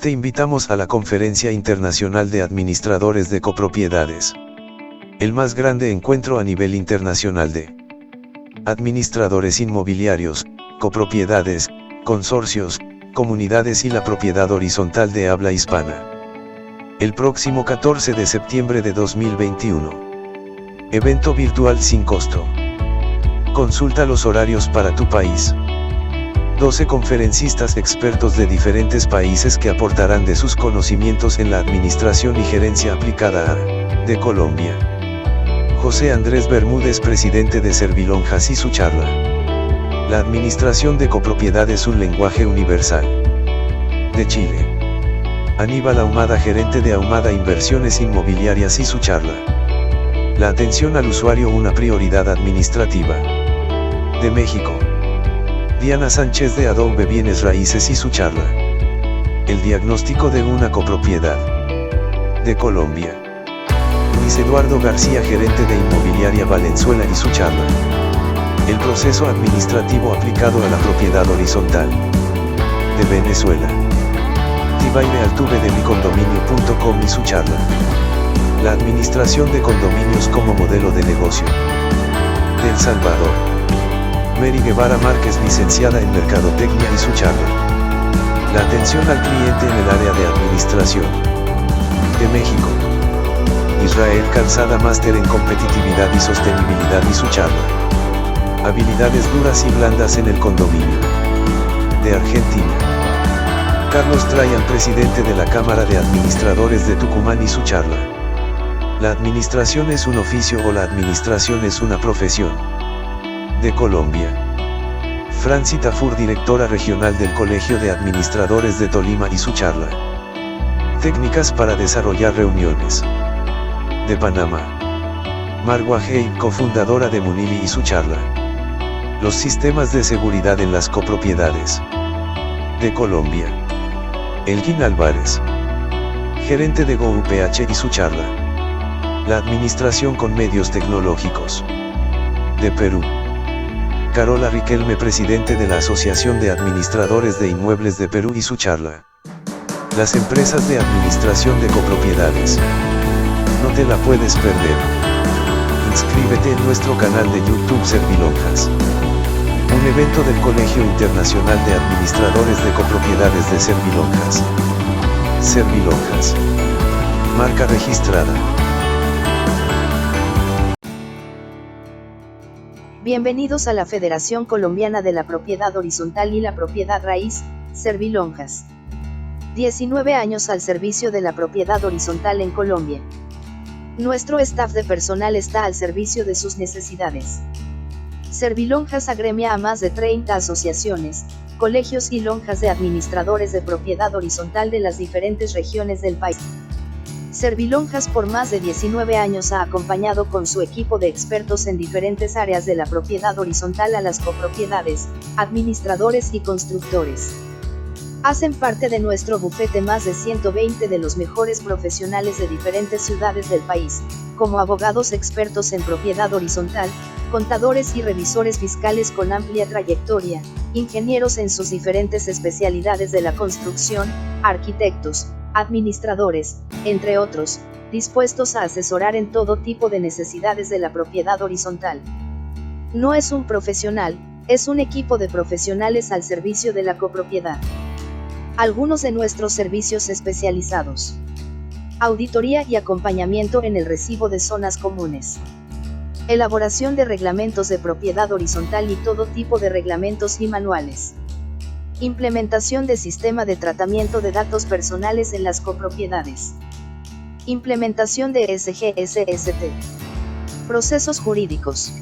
Te invitamos a la Conferencia Internacional de Administradores de Copropiedades. El más grande encuentro a nivel internacional de administradores inmobiliarios, copropiedades, consorcios, comunidades y la propiedad horizontal de habla hispana. El próximo 14 de septiembre de 2021. Evento virtual sin costo. Consulta los horarios para tu país. 12 conferencistas expertos de diferentes países que aportarán de sus conocimientos en la administración y gerencia aplicada de Colombia. José Andrés Bermúdez, presidente de Servilonjas, y su charla. La administración de copropiedad es un lenguaje universal. De Chile. Aníbal Ahumada, gerente de Ahumada Inversiones Inmobiliarias, y su charla. La atención al usuario, una prioridad administrativa. De México. Diana Sánchez de Adobe Bienes Raíces, y su charla. El diagnóstico de una copropiedad. De Colombia. Luis Eduardo García, gerente de Inmobiliaria Valenzuela, y su charla. El proceso administrativo aplicado a la propiedad horizontal. De Venezuela. Tibaire Altuve de micondominio.com, y su charla. La administración de condominios como modelo de negocio. De El Salvador. Mary Guevara Márquez, licenciada en Mercadotecnia, y su charla. La atención al cliente en el área de administración. De México. Israel Calzada, máster en competitividad y sostenibilidad, y su charla. Habilidades duras y blandas en el condominio. De Argentina. Carlos Trayan, presidente de la Cámara de Administradores de Tucumán, y su charla. La administración es un oficio o la administración es una profesión. De Colombia. Franci Tafur, directora regional del Colegio de Administradores de Tolima, y su charla. Técnicas para desarrollar reuniones. De Panamá. Marwa Hey, cofundadora de Munili, y su charla. Los sistemas de seguridad en las copropiedades. De Colombia. Elgin Álvarez, gerente de GoUPH, y su charla. La administración con medios tecnológicos. De Perú. Carola Riquelme, presidente de la Asociación de Administradores de Inmuebles de Perú, y su charla. Las empresas de administración de copropiedades. No te la puedes perder. Inscríbete en nuestro canal de YouTube Servilonjas. Un evento del Colegio Internacional de Administradores de Copropiedades de Servilonjas. Servilonjas. Marca registrada. Bienvenidos a la Federación Colombiana de la Propiedad Horizontal y la Propiedad Raíz, Servilonjas. 19 años al servicio de la propiedad horizontal en Colombia. Nuestro staff de personal está al servicio de sus necesidades. Servilonjas agremia a más de 30 asociaciones, colegios y lonjas de administradores de propiedad horizontal de las diferentes regiones del país. Servilonjas por más de 19 años ha acompañado con su equipo de expertos en diferentes áreas de la propiedad horizontal a las copropiedades, administradores y constructores. Hacen parte de nuestro bufete más de 120 de los mejores profesionales de diferentes ciudades del país, como abogados expertos en propiedad horizontal, contadores y revisores fiscales con amplia trayectoria, ingenieros en sus diferentes especialidades de la construcción, arquitectos, administradores, entre otros, dispuestos a asesorar en todo tipo de necesidades de la propiedad horizontal. No es un profesional, es un equipo de profesionales al servicio de la copropiedad. Algunos de nuestros servicios especializados: auditoría y acompañamiento en el recibo de zonas comunes, elaboración de reglamentos de propiedad horizontal y todo tipo de reglamentos y manuales, implementación de sistema de tratamiento de datos personales en las copropiedades, implementación de SGSST, procesos jurídicos,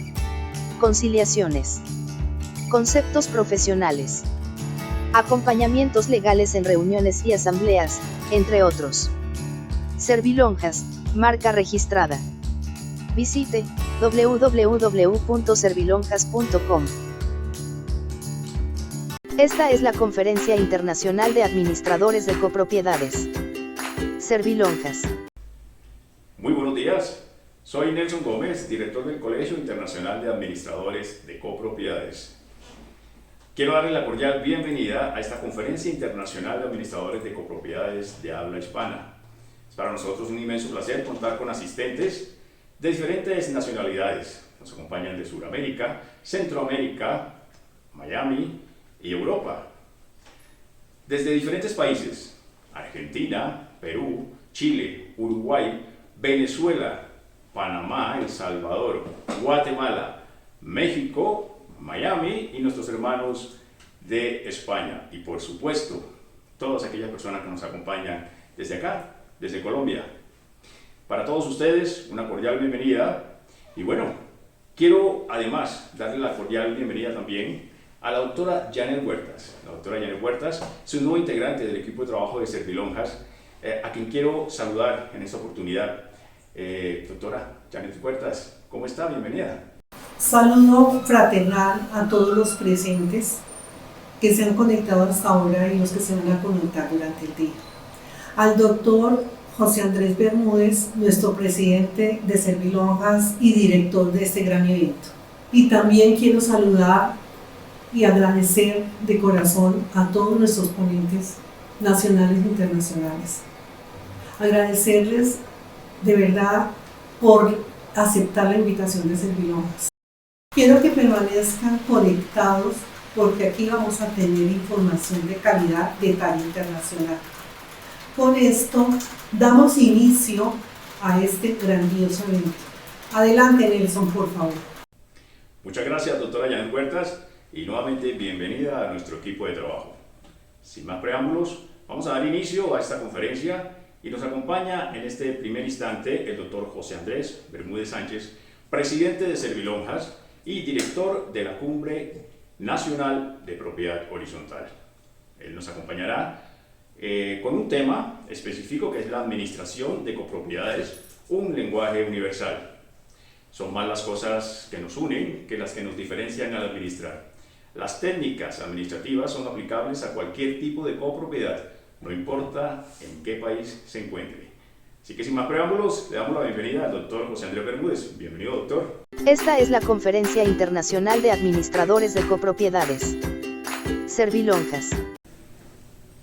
conciliaciones, conceptos profesionales, acompañamientos legales en reuniones y asambleas, entre otros. Servilonjas, marca registrada. Visite www.servilonjas.com. Esta es la Conferencia Internacional de Administradores de Copropiedades. Servilonjas. Muy buenos días, soy Nelson Gómez, director del Colegio Internacional de Administradores de Copropiedades. Quiero darle la cordial bienvenida a esta Conferencia Internacional de Administradores de Copropiedades de Habla Hispana. Es para nosotros un inmenso placer contar con asistentes de diferentes nacionalidades. Nos acompañan de Sudamérica, Centroamérica, Miami y Europa. Desde diferentes países: Argentina, Perú, Chile, Uruguay, Venezuela, Panamá, El Salvador, Guatemala, México, Miami y nuestros hermanos de España. Y por supuesto, todas aquellas personas que nos acompañan desde acá, desde Colombia. Para todos ustedes, una cordial bienvenida. Y bueno, quiero además darle la cordial bienvenida también a la doctora Janet Huertas. La doctora Janet Huertas es un nuevo integrante del equipo de trabajo de Servilonjas, a quien quiero saludar en esta oportunidad. Doctora Janet Huertas, ¿cómo está? Bienvenida. Saludo fraternal a todos los presentes que se han conectado hasta ahora y los que se van a conectar durante el día. Al doctor José Andrés Bermúdez, nuestro presidente de Servilonjas y director de este gran evento. Y también quiero saludar y agradecer de corazón a todos nuestros ponentes nacionales e internacionales. Agradecerles de verdad por aceptar la invitación de Servilonjas. Quiero que permanezcan conectados porque aquí vamos a tener información de calidad de talla internacional. Con esto damos inicio a este grandioso evento. Adelante, Nelson, por favor. Muchas gracias, doctora Janet Huertas, y nuevamente bienvenida a nuestro equipo de trabajo. Sin más preámbulos, vamos a dar inicio a esta conferencia y nos acompaña en este primer instante el doctor José Andrés Bermúdez Sánchez, presidente de Servilonjas y director de la Cumbre Nacional de Propiedad Horizontal. Él nos acompañará con un tema específico que es la administración de copropiedades, un lenguaje universal. Son más las cosas que nos unen que las que nos diferencian al administrar. Las técnicas administrativas son aplicables a cualquier tipo de copropiedad, no importa en qué país se encuentre. Así que sin más preámbulos, le damos la bienvenida al doctor José Andrés Bermúdez. Bienvenido, doctor. Esta es la Conferencia Internacional de Administradores de Copropiedades. Servilonjas.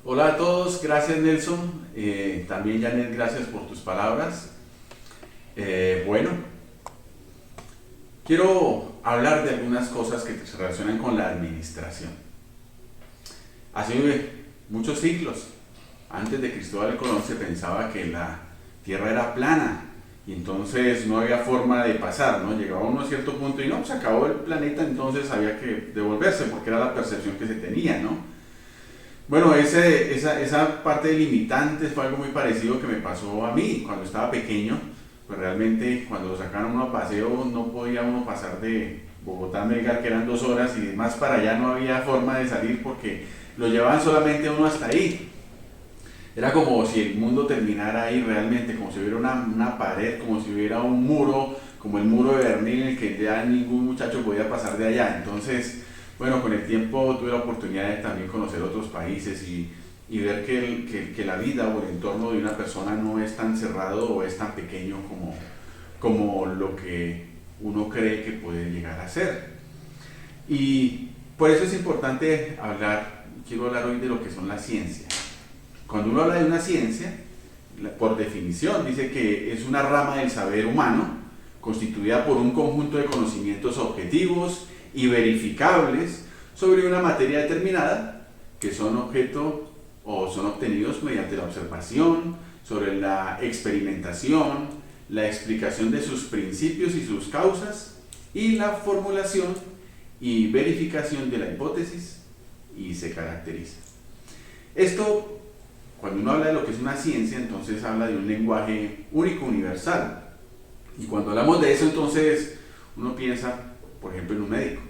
Hola a todos, gracias Nelson. También Janet, gracias por tus palabras. Bueno, quiero hablar de algunas cosas que se relacionan con la administración. Hace muchos siglos, antes de Cristóbal Colón, se pensaba que la Tierra era plana y entonces no había forma de pasar, ¿no? Llegaba uno a cierto punto y no, se acabó el planeta, entonces había que devolverse porque era la percepción que se tenía, ¿no? Bueno, esa parte de limitantes fue algo muy parecido que me pasó a mí cuando estaba pequeño. Pues realmente cuando lo sacaron uno a paseo no podía uno pasar de Bogotá a Melgar, que eran 2 horas, y más para allá no había forma de salir porque lo llevaban solamente uno hasta ahí. Era como si el mundo terminara ahí realmente, como si hubiera una pared, como si hubiera un muro, como el muro de Berlín, en el que ya ningún muchacho podía pasar de allá. Entonces, bueno, con el tiempo tuve la oportunidad de también conocer otros países y ver que la vida o el entorno de una persona no es tan cerrado o es tan pequeño como lo que uno cree que puede llegar a ser. Y por eso es importante quiero hablar hoy de lo que son las ciencias. Cuando uno habla de una ciencia, por definición dice que es una rama del saber humano constituida por un conjunto de conocimientos objetivos y verificables sobre una materia determinada que son objeto o son obtenidos mediante la observación, sobre la experimentación, la explicación de sus principios y sus causas y la formulación y verificación de la hipótesis, y se caracteriza. Esto, cuando uno habla de lo que es una ciencia, entonces habla de un lenguaje único, universal. Y cuando hablamos de eso, entonces uno piensa, por ejemplo, en un médico.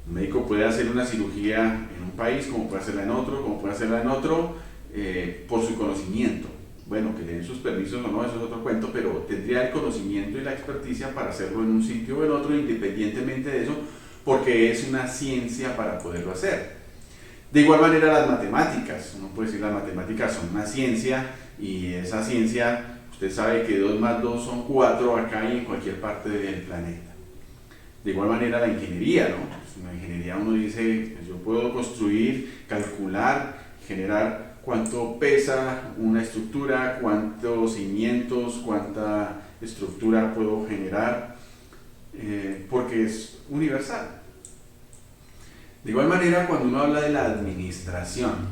Un médico puede hacer una cirugía en un país, como puede hacerla en otro, por su conocimiento. Bueno, que le den sus permisos o no, eso es otro cuento, pero tendría el conocimiento y la experticia para hacerlo en un sitio o en otro, independientemente de eso, porque es una ciencia para poderlo hacer. De igual manera las matemáticas, uno puede decir las matemáticas son una ciencia, y esa ciencia, usted sabe que 2 más 2 son 4 acá y en cualquier parte del planeta. De igual manera la ingeniería, ¿no? Pues en la ingeniería uno dice, pues yo puedo construir, calcular, generar cuánto pesa una estructura, cuántos cimientos, cuánta estructura puedo generar, porque es universal. De igual manera, cuando uno habla de la administración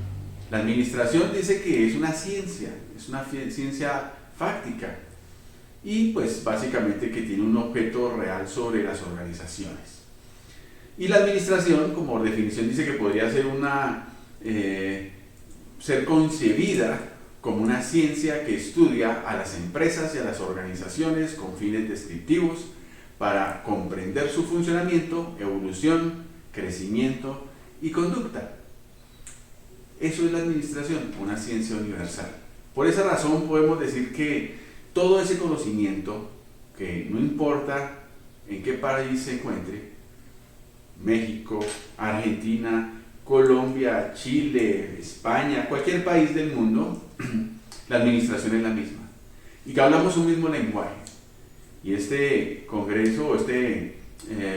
dice que es una ciencia fáctica, y pues básicamente que tiene un objeto real sobre las organizaciones. Y la administración, como definición, dice que podría ser ser concebida como una ciencia que estudia a las empresas y a las organizaciones con fines descriptivos para comprender su funcionamiento, evolución, crecimiento y conducta. Eso es la administración, una ciencia universal. Por esa razón podemos decir que todo ese conocimiento, que no importa en qué país se encuentre, México, Argentina, Colombia, Chile, España, cualquier país del mundo, la administración es la misma. Y que hablamos un mismo lenguaje. Y este congreso,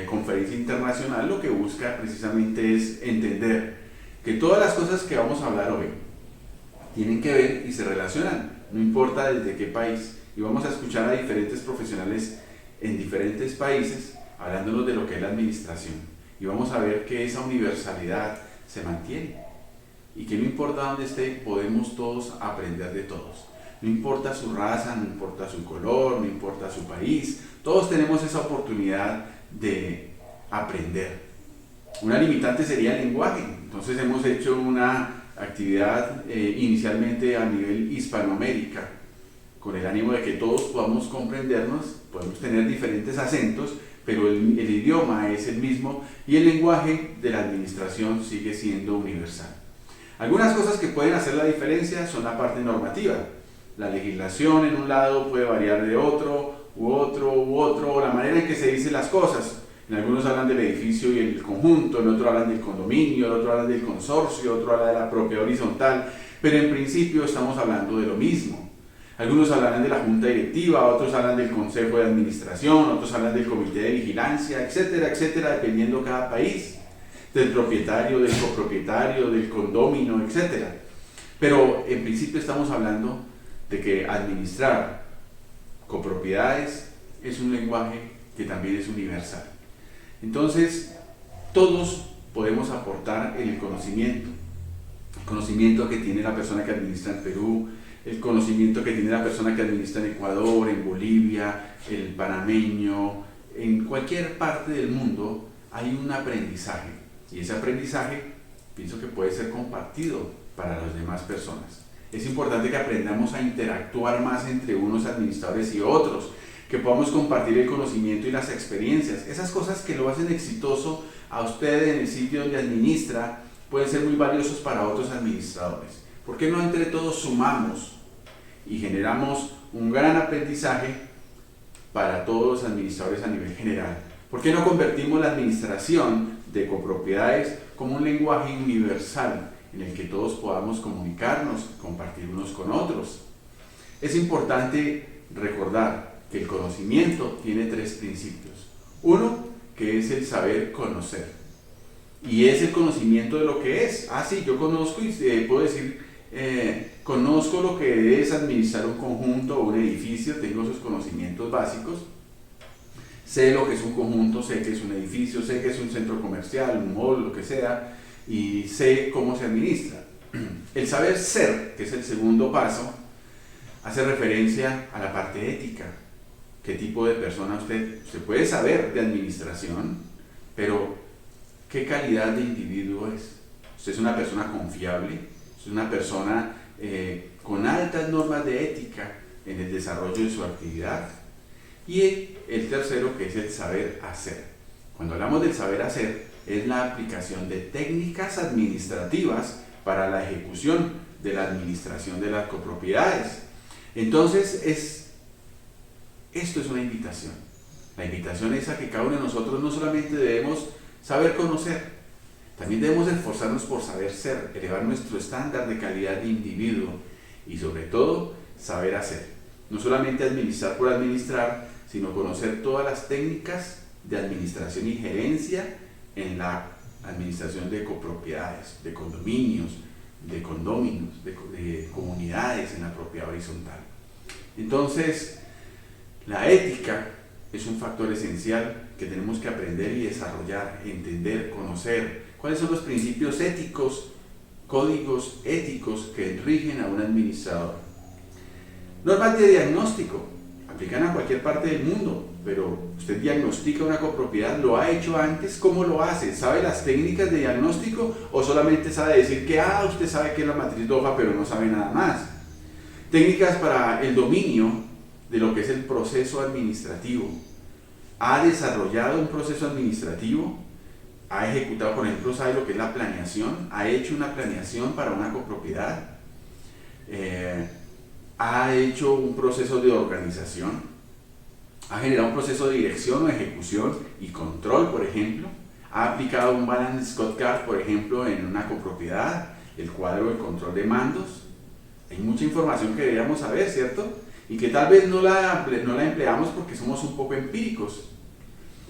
conferencia internacional, lo que busca precisamente es entender que todas las cosas que vamos a hablar hoy tienen que ver y se relacionan, no importa desde qué país. Y vamos a escuchar a diferentes profesionales en diferentes países hablándonos de lo que es la administración. Y vamos a ver que esa universalidad se mantiene y que no importa dónde esté, podemos todos aprender de todos. No importa su raza, no importa su color, no importa su país, todos tenemos esa oportunidad de aprender. Una limitante sería el lenguaje. Entonces hemos hecho una actividad inicialmente a nivel Hispanoamérica, con el ánimo de que todos podamos comprendernos. Podemos tener diferentes acentos, pero el idioma es el mismo y el lenguaje de la administración sigue siendo universal. Algunas cosas que pueden hacer la diferencia son la parte normativa. La legislación en un lado puede variar de otro, o la manera en que se dicen las cosas. En algunos hablan del edificio y el conjunto, en otros hablan del condominio, en otros hablan del consorcio, otro habla de la propiedad horizontal, pero en principio estamos hablando de lo mismo. Algunos hablan de la junta directiva, otros hablan del consejo de administración, otros hablan del comité de vigilancia, etcétera, etcétera, dependiendo cada país, del propietario, del copropietario, del condómino, etcétera. Pero en principio estamos hablando de que administrar copropiedades es un lenguaje que también es universal. Entonces, todos podemos aportar en el conocimiento que tiene la persona que administra en Perú, el conocimiento que tiene la persona que administra en Ecuador, en Bolivia, el panameño, en cualquier parte del mundo hay un aprendizaje, y ese aprendizaje pienso que puede ser compartido para las demás personas. Es importante que aprendamos a interactuar más entre unos administradores y otros, que podamos compartir el conocimiento y las experiencias. Esas cosas que lo hacen exitoso a usted en el sitio donde administra pueden ser muy valiosos para otros administradores. ¿Por qué no entre todos sumamos y generamos un gran aprendizaje para todos los administradores a nivel general? ¿Por qué no convertimos la administración de copropiedades como un lenguaje universal en el que todos podamos comunicarnos, compartir unos con otros? Es importante recordar que el conocimiento tiene tres principios. Uno, que es el saber conocer. Y es el conocimiento de lo que es. Sí, yo conozco y puedo decir, conozco lo que es administrar un conjunto o un edificio, tengo esos conocimientos básicos. Sé lo que es un conjunto, sé que es un edificio, sé que es un centro comercial, un mall, lo que sea, y sé cómo se administra. El saber ser, que es el segundo paso, hace referencia a la parte ética. ¿Qué tipo de persona usted puede saber de administración, pero qué calidad de individuo es? ¿Usted es una persona confiable? ¿Usted es una persona con altas normas de ética en el desarrollo de su actividad? Y el tercero, que es el saber hacer. Cuando hablamos del saber hacer, es la aplicación de técnicas administrativas para la ejecución de la administración de las copropiedades. Entonces, esto es una invitación. La invitación es a que cada uno de nosotros no solamente debemos saber conocer, también debemos esforzarnos por saber ser, elevar nuestro estándar de calidad de individuo y sobre todo saber hacer. No solamente administrar por administrar, sino conocer todas las técnicas de administración y gerencia en la administración de copropiedades, de condominios, de condóminos, de comunidades en la propiedad horizontal. Entonces, la ética es un factor esencial que tenemos que aprender y desarrollar, entender, conocer cuáles son los principios éticos, códigos éticos que rigen a un administrador. Normas de diagnóstico aplican a cualquier parte del mundo, pero usted diagnostica una copropiedad, ¿lo ha hecho antes? ¿Cómo lo hace? ¿Sabe las técnicas de diagnóstico o solamente sabe decir que usted sabe que es la matriz DOFA pero no sabe nada más? Técnicas para el dominio de lo que es el proceso administrativo. ¿Ha desarrollado un proceso administrativo? ¿Ha ejecutado, por ejemplo, sabe lo que es la planeación? ¿Ha hecho una planeación para una copropiedad? ¿Ha hecho un proceso de organización? ¿Ha generado un proceso de dirección o ejecución y control, por ejemplo? ¿Ha aplicado un balance scorecard, por ejemplo, en una copropiedad? El cuadro de control de mandos. Hay mucha información que deberíamos saber, ¿cierto? Y que tal vez no la empleamos porque somos un poco empíricos.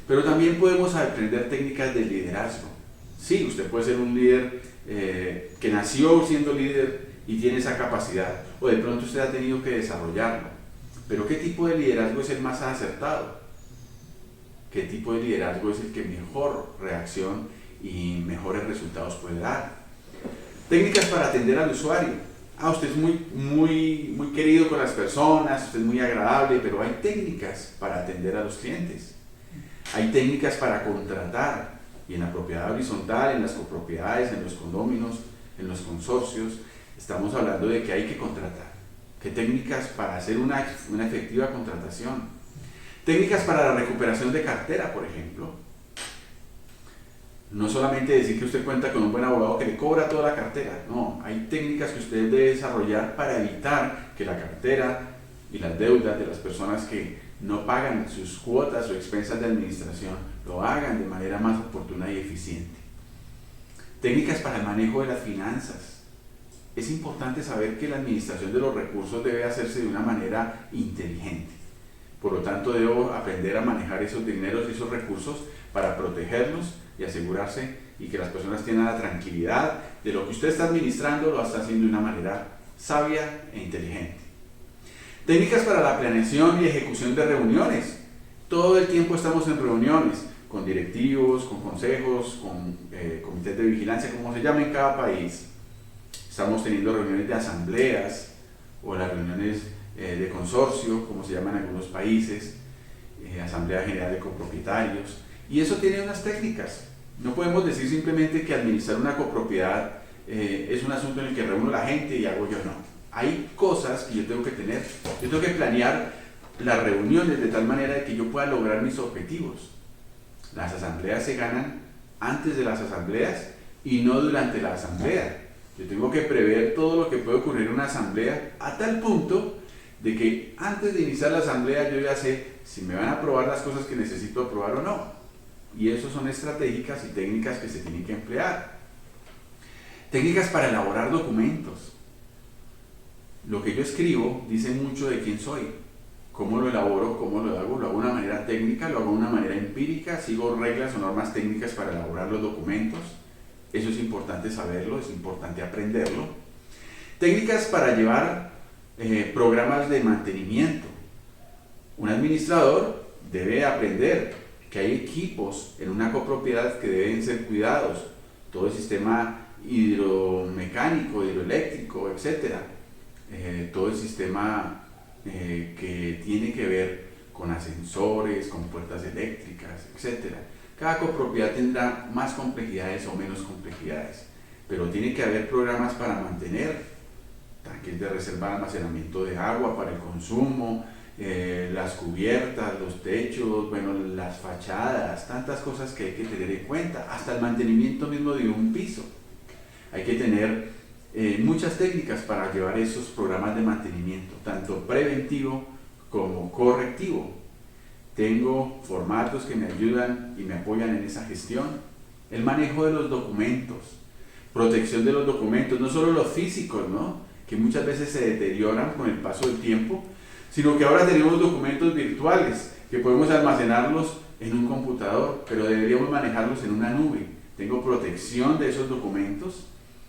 Pero también podemos aprender técnicas de liderazgo. Sí, usted puede ser un líder que nació siendo líder y tiene esa capacidad, o de pronto usted ha tenido que desarrollarlo. Pero ¿qué tipo de liderazgo es el más acertado? ¿Qué tipo de liderazgo es el que mejor reacción y mejores resultados puede dar? Técnicas para atender al usuario. Usted es muy querido con las personas, usted es muy agradable, pero hay técnicas para atender a los clientes. Hay técnicas para contratar, y en la propiedad horizontal, en las copropiedades, en los condóminos, en los consorcios, estamos hablando de que hay que contratar. ¿Qué técnicas para hacer una efectiva contratación? Técnicas para la recuperación de cartera, por ejemplo. No solamente decir que usted cuenta con un buen abogado que le cobra toda la cartera, no, hay técnicas que usted debe desarrollar para evitar que la cartera y las deudas de las personas que no pagan sus cuotas o expensas de administración lo hagan de manera más oportuna y eficiente. Técnicas para el manejo de las finanzas. Es importante saber que la administración de los recursos debe hacerse de una manera inteligente. Por lo tanto, debo aprender a manejar esos dineros y esos recursos para protegerlos y asegurarse y que las personas tengan la tranquilidad de lo que usted está administrando lo está haciendo de una manera sabia e inteligente. Técnicas para la planeación y ejecución de reuniones. Todo el tiempo estamos en reuniones con directivos, con consejos, con comités de vigilancia, como se llama en cada país. Estamos teniendo reuniones de asambleas o las reuniones de consorcio, como se llaman en algunos países, Asamblea General de Copropietarios. Y eso tiene unas técnicas. No podemos decir simplemente que administrar una copropiedad es un asunto en el que reúno a la gente y hago yo, no. Hay cosas que yo tengo que tener. Yo tengo que planear las reuniones de tal manera de que yo pueda lograr mis objetivos. Las asambleas se ganan antes de las asambleas y no durante la asamblea. Yo tengo que prever todo lo que puede ocurrir en una asamblea a tal punto de que antes de iniciar la asamblea yo ya sé si me van a aprobar las cosas que necesito aprobar o no. Y eso son estratégicas y técnicas que se tienen que emplear. Técnicas para elaborar documentos. Lo que yo escribo dice mucho de quién soy. ¿Cómo lo elaboro? ¿Cómo lo hago? ¿Lo hago de una manera técnica? ¿Lo hago de una manera empírica? ¿Sigo reglas o normas técnicas para elaborar los documentos? Eso es importante saberlo, es importante aprenderlo. Técnicas para llevar programas de mantenimiento. Un administrador debe aprender que hay equipos en una copropiedad que deben ser cuidados. Todo el sistema hidromecánico, hidroeléctrico, etc. Todo el sistema que tiene que ver con ascensores, con puertas eléctricas, etc. Cada copropiedad tendrá más complejidades o menos complejidades, pero tiene que haber programas para mantener tanques de reserva de almacenamiento de agua para el consumo, las cubiertas, los techos, bueno, las fachadas, tantas cosas que hay que tener en cuenta, hasta el mantenimiento mismo de un piso. Hay que tener muchas técnicas para llevar esos programas de mantenimiento, tanto preventivo como correctivo. Tengo formatos que me ayudan y me apoyan en esa gestión. El manejo de los documentos, protección de los documentos, no solo los físicos, ¿no?, que muchas veces se deterioran con el paso del tiempo, sino que ahora tenemos documentos virtuales que podemos almacenarlos en un computador, pero deberíamos manejarlos en una nube. Tengo protección de esos documentos,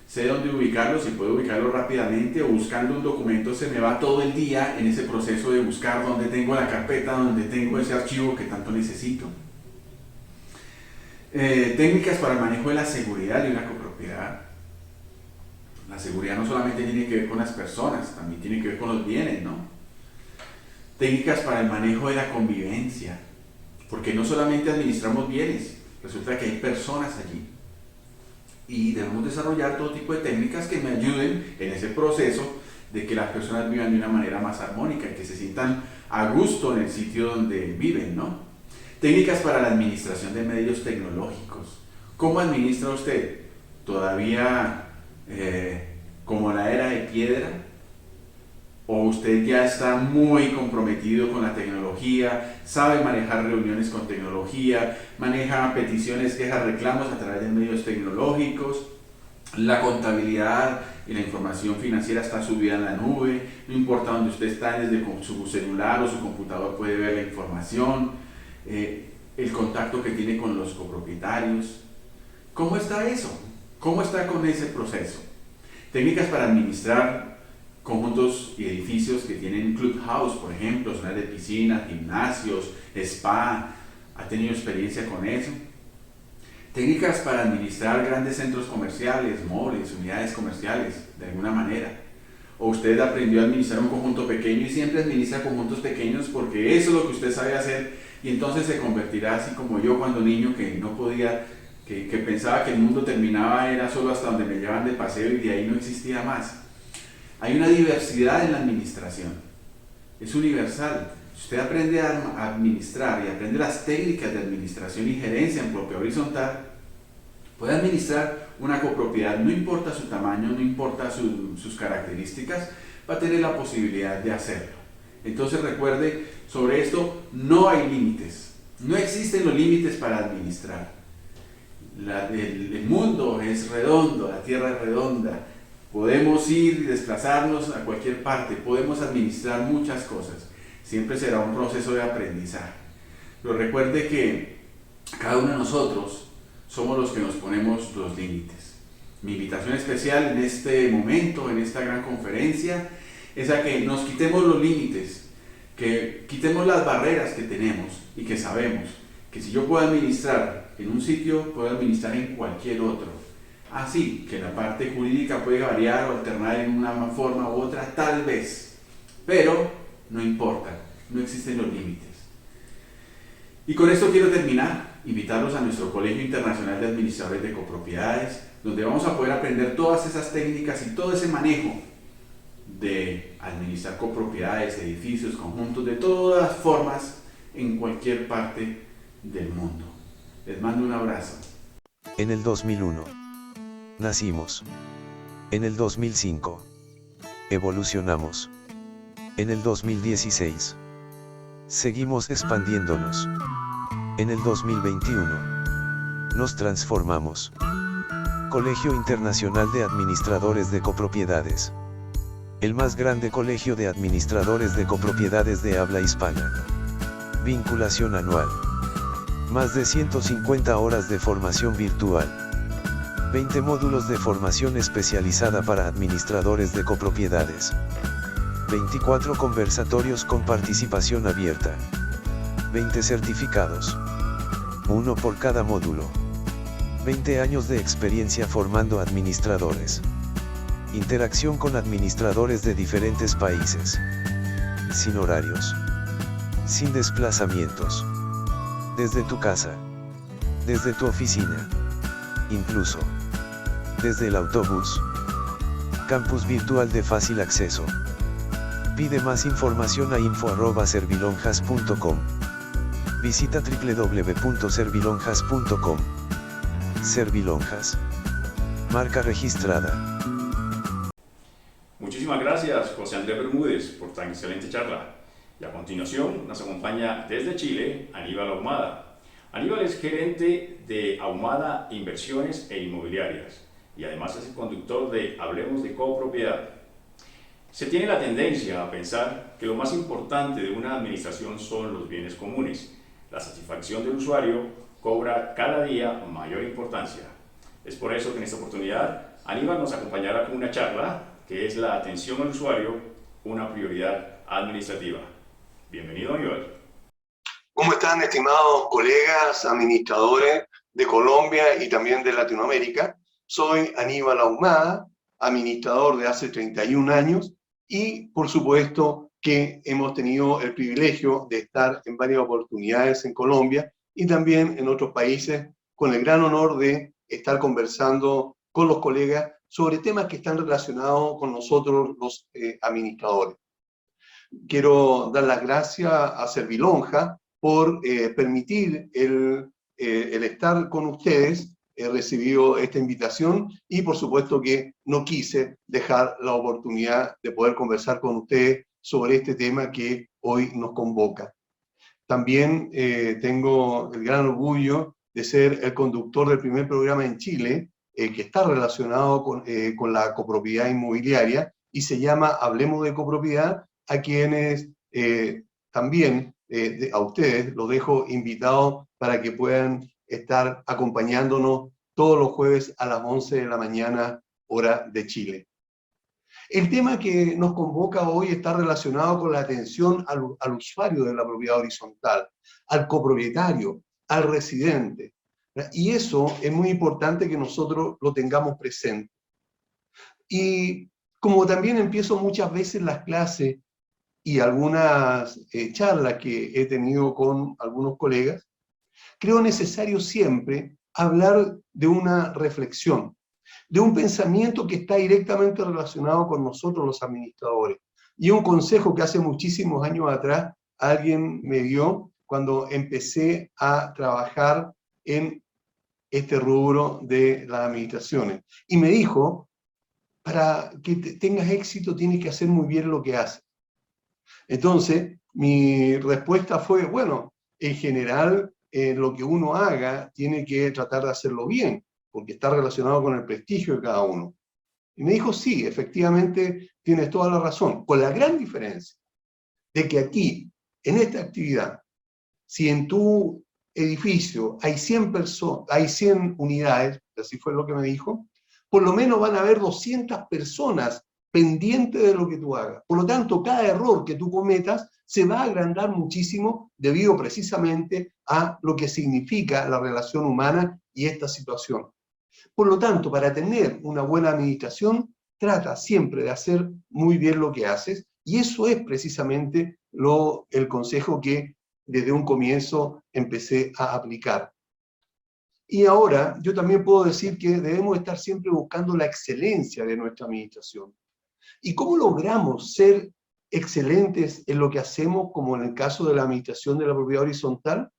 sé dónde ubicarlos y puedo ubicarlos rápidamente, o buscando un documento se me va todo el día en ese proceso de buscar dónde tengo la carpeta, dónde tengo ese archivo que tanto necesito. Técnicas para el manejo de la seguridad de una copropiedad. La seguridad no solamente tiene que ver con las personas, también tiene que ver con los bienes, ¿no? Técnicas para el manejo de la convivencia, porque no solamente administramos bienes, resulta que hay personas allí. Y debemos desarrollar todo tipo de técnicas que me ayuden en ese proceso de que las personas vivan de una manera más armónica y que se sientan a gusto en el sitio donde viven, ¿no? Técnicas para la administración de medios tecnológicos. ¿Cómo administra usted? ¿Todavía como la era de piedra? ¿O usted ya está muy comprometido con la tecnología, sabe manejar reuniones con tecnología, maneja peticiones, quejas, reclamos a través de medios tecnológicos? La contabilidad y la información financiera está subida en la nube, no importa dónde usted está, desde su celular o su computador puede ver la información, el contacto que tiene con los copropietarios. ¿Cómo está eso? ¿Cómo está con ese proceso? Técnicas para administrar conjuntos y edificios que tienen clubhouse, por ejemplo, zonas de piscina, gimnasios, spa. ¿Ha tenido experiencia con eso? Técnicas para administrar grandes centros comerciales, malls, unidades comerciales, de alguna manera. O usted aprendió a administrar un conjunto pequeño y siempre administra conjuntos pequeños porque eso es lo que usted sabe hacer, y entonces se convertirá así como yo cuando niño, que no podía, que pensaba que el mundo terminaba era solo hasta donde me llevaban de paseo y de ahí no existía más. Hay una diversidad en la administración, es universal. Si usted aprende a administrar y aprende las técnicas de administración y gerencia en propiedad horizontal, puede administrar una copropiedad, no importa su tamaño, no importa sus características, va a tener la posibilidad de hacerlo. Entonces recuerde, sobre esto no hay límites, no existen los límites para administrar. El mundo es redondo, la tierra es redonda, podemos ir y desplazarnos a cualquier parte, podemos administrar muchas cosas, siempre será un proceso de aprendizaje. Pero recuerde que cada uno de nosotros somos los que nos ponemos los límites. Mi invitación especial en este momento, en esta gran conferencia, es a que nos quitemos los límites, que quitemos las barreras que tenemos y que sabemos que si yo puedo administrar en un sitio, puedo administrar en cualquier otro. Así que la parte jurídica puede variar o alternar en una forma u otra, tal vez, pero no importa, no existen los límites. Y con esto quiero terminar, invitarlos a nuestro Colegio Internacional de Administradores de Copropiedades, donde vamos a poder aprender todas esas técnicas y todo ese manejo de administrar copropiedades, edificios, conjuntos, de todas formas, en cualquier parte del mundo. Les mando un abrazo. En el 2001. Nacimos. En el 2005. Evolucionamos. En el 2016. Seguimos expandiéndonos. En el 2021. Nos transformamos. Colegio Internacional de Administradores de Copropiedades. El más grande colegio de administradores de copropiedades de habla hispana. Vinculación anual. Más de 150 horas de formación virtual. 20 módulos de formación especializada para administradores de copropiedades. 24 conversatorios con participación abierta. 20 certificados. Uno por cada módulo. 20 años de experiencia formando administradores. Interacción con administradores de diferentes países. Sin horarios. Sin desplazamientos. Desde tu casa. Desde tu oficina. Incluso. Desde el autobús. Campus virtual de fácil acceso. Pide más información a info@servilonjas.com. Visita www.servilonjas.com. Servilonjas. Marca registrada. Muchísimas gracias, José Andrés Bermúdez, por tan excelente charla. Y a continuación nos acompaña desde Chile Aníbal Ahumada. Aníbal es gerente de Ahumada Inversiones e Inmobiliarias y además es el conductor de Hablemos de Copropiedad. Se tiene la tendencia a pensar que lo más importante de una administración son los bienes comunes, La satisfacción del usuario cobra cada día mayor importancia. Es por eso que en esta oportunidad Aníbal nos acompañará con una charla que es la atención al usuario, una prioridad administrativa. Bienvenido, Aníbal. ¿Cómo están, estimados colegas administradores de Colombia y también de Latinoamérica? Soy Aníbal Ahumada, administrador de hace 31 años y, por supuesto, que hemos tenido el privilegio de estar en varias oportunidades en Colombia y también en otros países, con el gran honor de estar conversando con los colegas sobre temas que están relacionados con nosotros los administradores. Quiero dar las gracias a Servilonja por permitir el estar con ustedes. He recibido esta invitación y por supuesto que no quise dejar la oportunidad de poder conversar con ustedes sobre este tema que hoy nos convoca. También tengo el gran orgullo de ser el conductor del primer programa en Chile que está relacionado con la copropiedad inmobiliaria y se llama Hablemos de Copropiedad, a quienes también a ustedes los dejo invitados para que puedan estar acompañándonos todos los jueves a las 11 de la mañana, hora de Chile. El tema que nos convoca hoy está relacionado con la atención al usuario de la propiedad horizontal, al copropietario, al residente. Y eso es muy importante que nosotros lo tengamos presente. Y como también empiezo muchas veces las clases y algunas charlas que he tenido con algunos colegas, creo necesario siempre hablar de una reflexión, de un pensamiento que está directamente relacionado con nosotros los administradores. Y un consejo que hace muchísimos años atrás alguien me dio cuando empecé a trabajar en este rubro de las administraciones. Y me dijo, para que tengas éxito tienes que hacer muy bien lo que haces. Entonces, mi respuesta fue, bueno, en general, lo que uno haga tiene que tratar de hacerlo bien, porque está relacionado con el prestigio de cada uno. Y me dijo, sí, efectivamente, tienes toda la razón, con la gran diferencia de que aquí, en esta actividad, si en tu edificio hay 100 hay 100 unidades, así fue lo que me dijo, por lo menos van a haber 200 personas pendientes de lo que tú hagas. Por lo tanto, cada error que tú cometas se va a agrandar muchísimo debido precisamente a lo que significa la relación humana y esta situación. Por lo tanto, para tener una buena administración, trata siempre de hacer muy bien lo que haces, y eso es precisamente el consejo que desde un comienzo empecé a aplicar. Y ahora yo también puedo decir que debemos estar siempre buscando la excelencia de nuestra administración. ¿Y cómo logramos ser excelentes en lo que hacemos, como en el caso de la administración de la propiedad horizontal?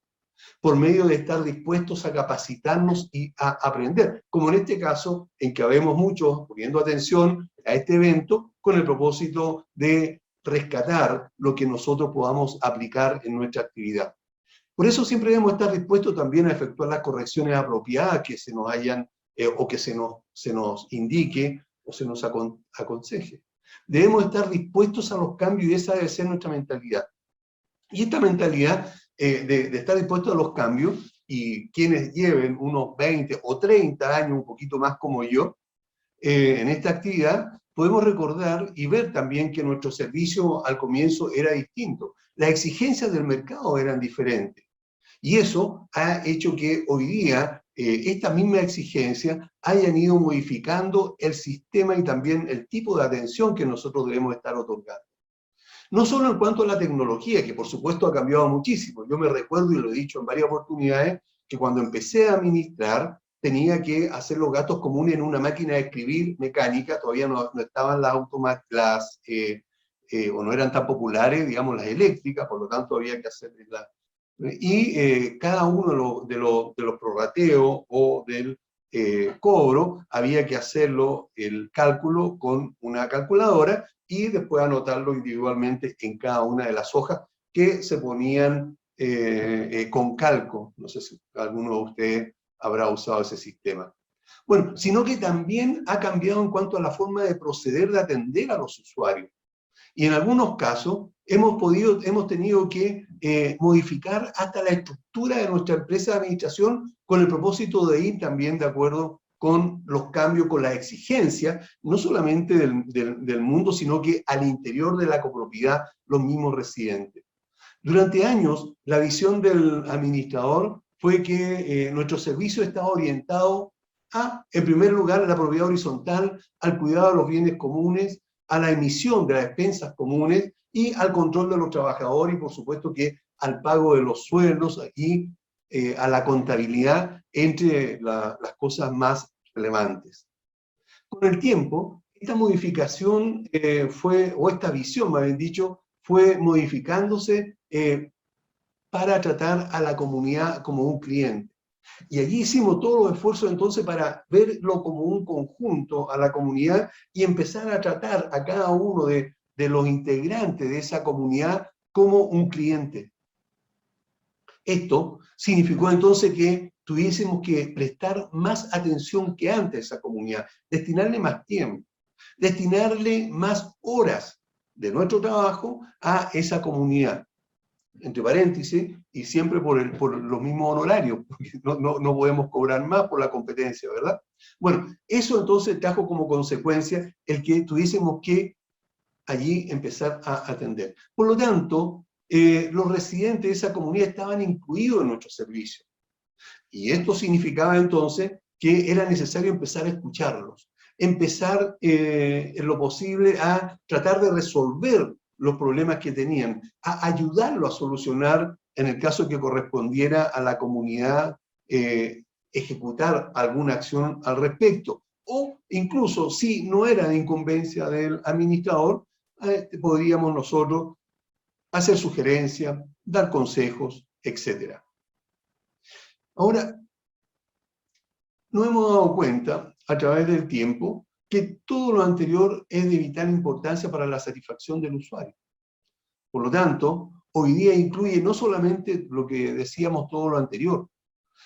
Por medio de estar dispuestos a capacitarnos y a aprender, como en este caso, en que habemos muchos poniendo atención a este evento con el propósito de rescatar lo que nosotros podamos aplicar en nuestra actividad. Por eso siempre debemos estar dispuestos también a efectuar las correcciones apropiadas que se nos hayan, o que se nos indique o se nos aconseje. Debemos estar dispuestos a los cambios y esa debe ser nuestra mentalidad. Y esta mentalidad de estar dispuestos a los cambios, y quienes lleven unos 20 o 30 años, un poquito más como yo, en esta actividad, podemos recordar y ver también que nuestro servicio al comienzo era distinto. Las exigencias del mercado eran diferentes. Y eso ha hecho que hoy día estas mismas exigencias hayan ido modificando el sistema y también el tipo de atención que nosotros debemos estar otorgando. No solo en cuanto a la tecnología, que por supuesto ha cambiado muchísimo. Yo me recuerdo, y lo he dicho en varias oportunidades, que cuando empecé a administrar, tenía que hacer los gastos comunes en una máquina de escribir mecánica, todavía no estaban las automáticas, o no eran tan populares, digamos, las eléctricas, por lo tanto había que hacerlas. Y cada uno de los prorrateos o del cobro, había que hacerlo, el cálculo, con una calculadora, y después anotarlo individualmente en cada una de las hojas que se ponían con calco. No sé si alguno de ustedes habrá usado ese sistema. Bueno, sino que también ha cambiado en cuanto a la forma de proceder, de atender a los usuarios. Y en algunos casos hemos tenido que modificar hasta la estructura de nuestra empresa de administración con el propósito de ir también de acuerdo con los cambios, con las exigencias, no solamente del mundo, sino que al interior de la copropiedad, los mismos residentes. Durante años, la visión del administrador fue que nuestro servicio estaba orientado a, en primer lugar, a la propiedad horizontal, al cuidado de los bienes comunes, a la emisión de las expensas comunes y al control de los trabajadores y, por supuesto, que al pago de los sueldos y a la contabilidad, entre las cosas más relevantes. Con el tiempo, esta modificación o esta visión, más bien dicho, fue modificándose para tratar a la comunidad como un cliente. Y allí hicimos todos los esfuerzos entonces para verlo como un conjunto a la comunidad y empezar a tratar a cada uno de los integrantes de esa comunidad como un cliente. Esto significó entonces que tuviésemos que prestar más atención que antes a esa comunidad, destinarle más tiempo, destinarle más horas de nuestro trabajo a esa comunidad. Entre paréntesis, y siempre por los mismos honorarios, porque no podemos cobrar más por la competencia, ¿verdad? Bueno, eso entonces trajo como consecuencia el que tuviésemos que allí empezar a atender. Por lo tanto, los residentes de esa comunidad estaban incluidos en nuestro servicio. Y esto significaba entonces que era necesario empezar a escucharlos, empezar en lo posible a tratar de resolver los problemas que tenían, a ayudarlo a solucionar, en el caso que correspondiera a la comunidad, ejecutar alguna acción al respecto. O incluso, si no era de incumbencia del administrador, podríamos nosotros hacer sugerencias, dar consejos, etc. Ahora, nos hemos dado cuenta, a través del tiempo, que todo lo anterior es de vital importancia para la satisfacción del usuario. Por lo tanto, hoy día incluye no solamente lo que decíamos todo lo anterior,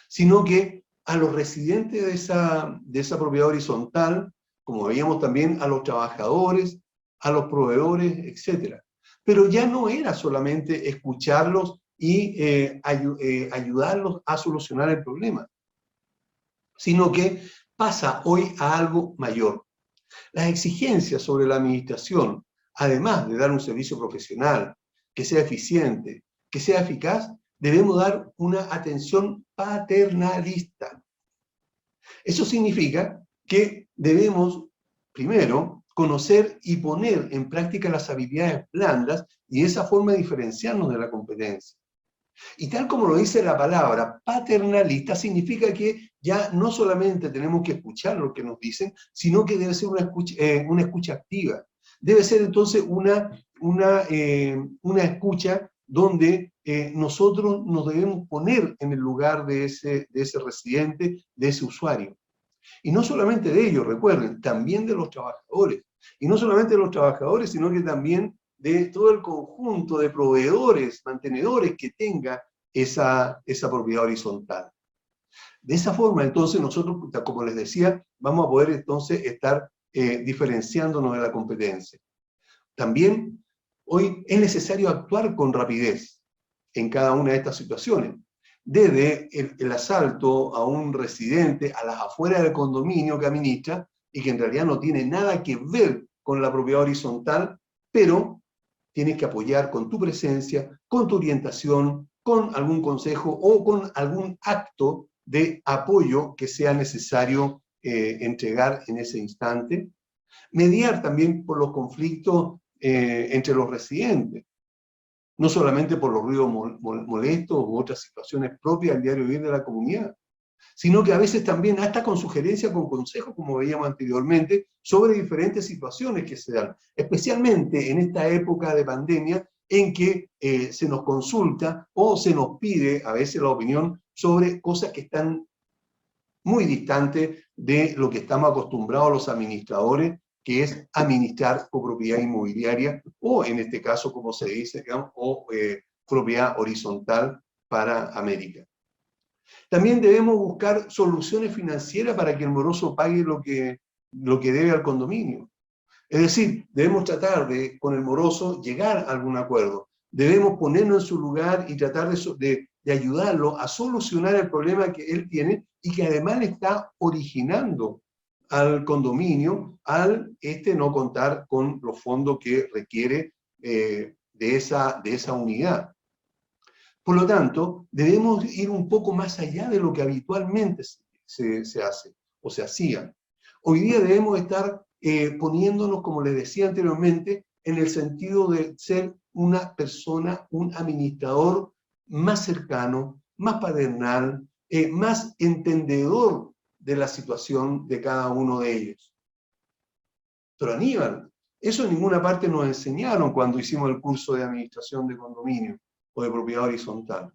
sino que a los residentes de esa propiedad horizontal, como veíamos también a los trabajadores, a los proveedores, etc. Pero ya no era solamente escucharlos y ayudarlos a solucionar el problema, sino que pasa hoy a algo mayor. Las exigencias sobre la administración, además de dar un servicio profesional, que sea eficiente, que sea eficaz, debemos dar una atención paternalista. Eso significa que debemos, primero, conocer y poner en práctica las habilidades blandas y de esa forma diferenciarnos de la competencia. Y tal como lo dice la palabra, paternalista significa que ya no solamente tenemos que escuchar lo que nos dicen, sino que debe ser una escucha activa. Debe ser entonces una escucha donde nosotros nos debemos poner en el lugar de ese residente, de ese usuario. Y no solamente de ellos, recuerden, también de los trabajadores. Y no solamente de los trabajadores, sino que también de todo el conjunto de proveedores, mantenedores que tenga esa propiedad horizontal. De esa forma, entonces, nosotros, como les decía, vamos a poder entonces estar diferenciándonos de la competencia. También, hoy es necesario actuar con rapidez en cada una de estas situaciones. Desde el asalto a un residente a las afueras del condominio que administra, y que en realidad no tiene nada que ver con la propiedad horizontal, pero tienes que apoyar con tu presencia, con tu orientación, con algún consejo o con algún acto de apoyo que sea necesario entregar en ese instante. Mediar también por los conflictos entre los residentes, no solamente por los ruidos molestos u otras situaciones propias del diario vivir de la comunidad, sino que a veces también hasta con sugerencias, con consejos, como veíamos anteriormente, sobre diferentes situaciones que se dan, especialmente en esta época de pandemia en que se nos consulta o se nos pide a veces la opinión sobre cosas que están muy distantes de lo que estamos acostumbrados los administradores, que es administrar copropiedad inmobiliaria, o en este caso, como se dice, digamos, propiedad horizontal para América. También debemos buscar soluciones financieras para que el moroso pague lo que debe al condominio. Es decir, debemos tratar de, con el moroso, llegar a algún acuerdo. Debemos ponernos en su lugar y tratar de ayudarlo a solucionar el problema que él tiene y que además le está originando al condominio al no contar con los fondos que requiere de esa unidad. Por lo tanto, debemos ir un poco más allá de lo que habitualmente se hace o se hacía. Hoy día debemos estar poniéndonos, como les decía anteriormente, en el sentido de ser una persona, un administrador más cercano, más paternal, más entendedor de la situación de cada uno de ellos. Pero Aníbal, eso en ninguna parte nos enseñaron cuando hicimos el curso de administración de condominio o de propiedad horizontal.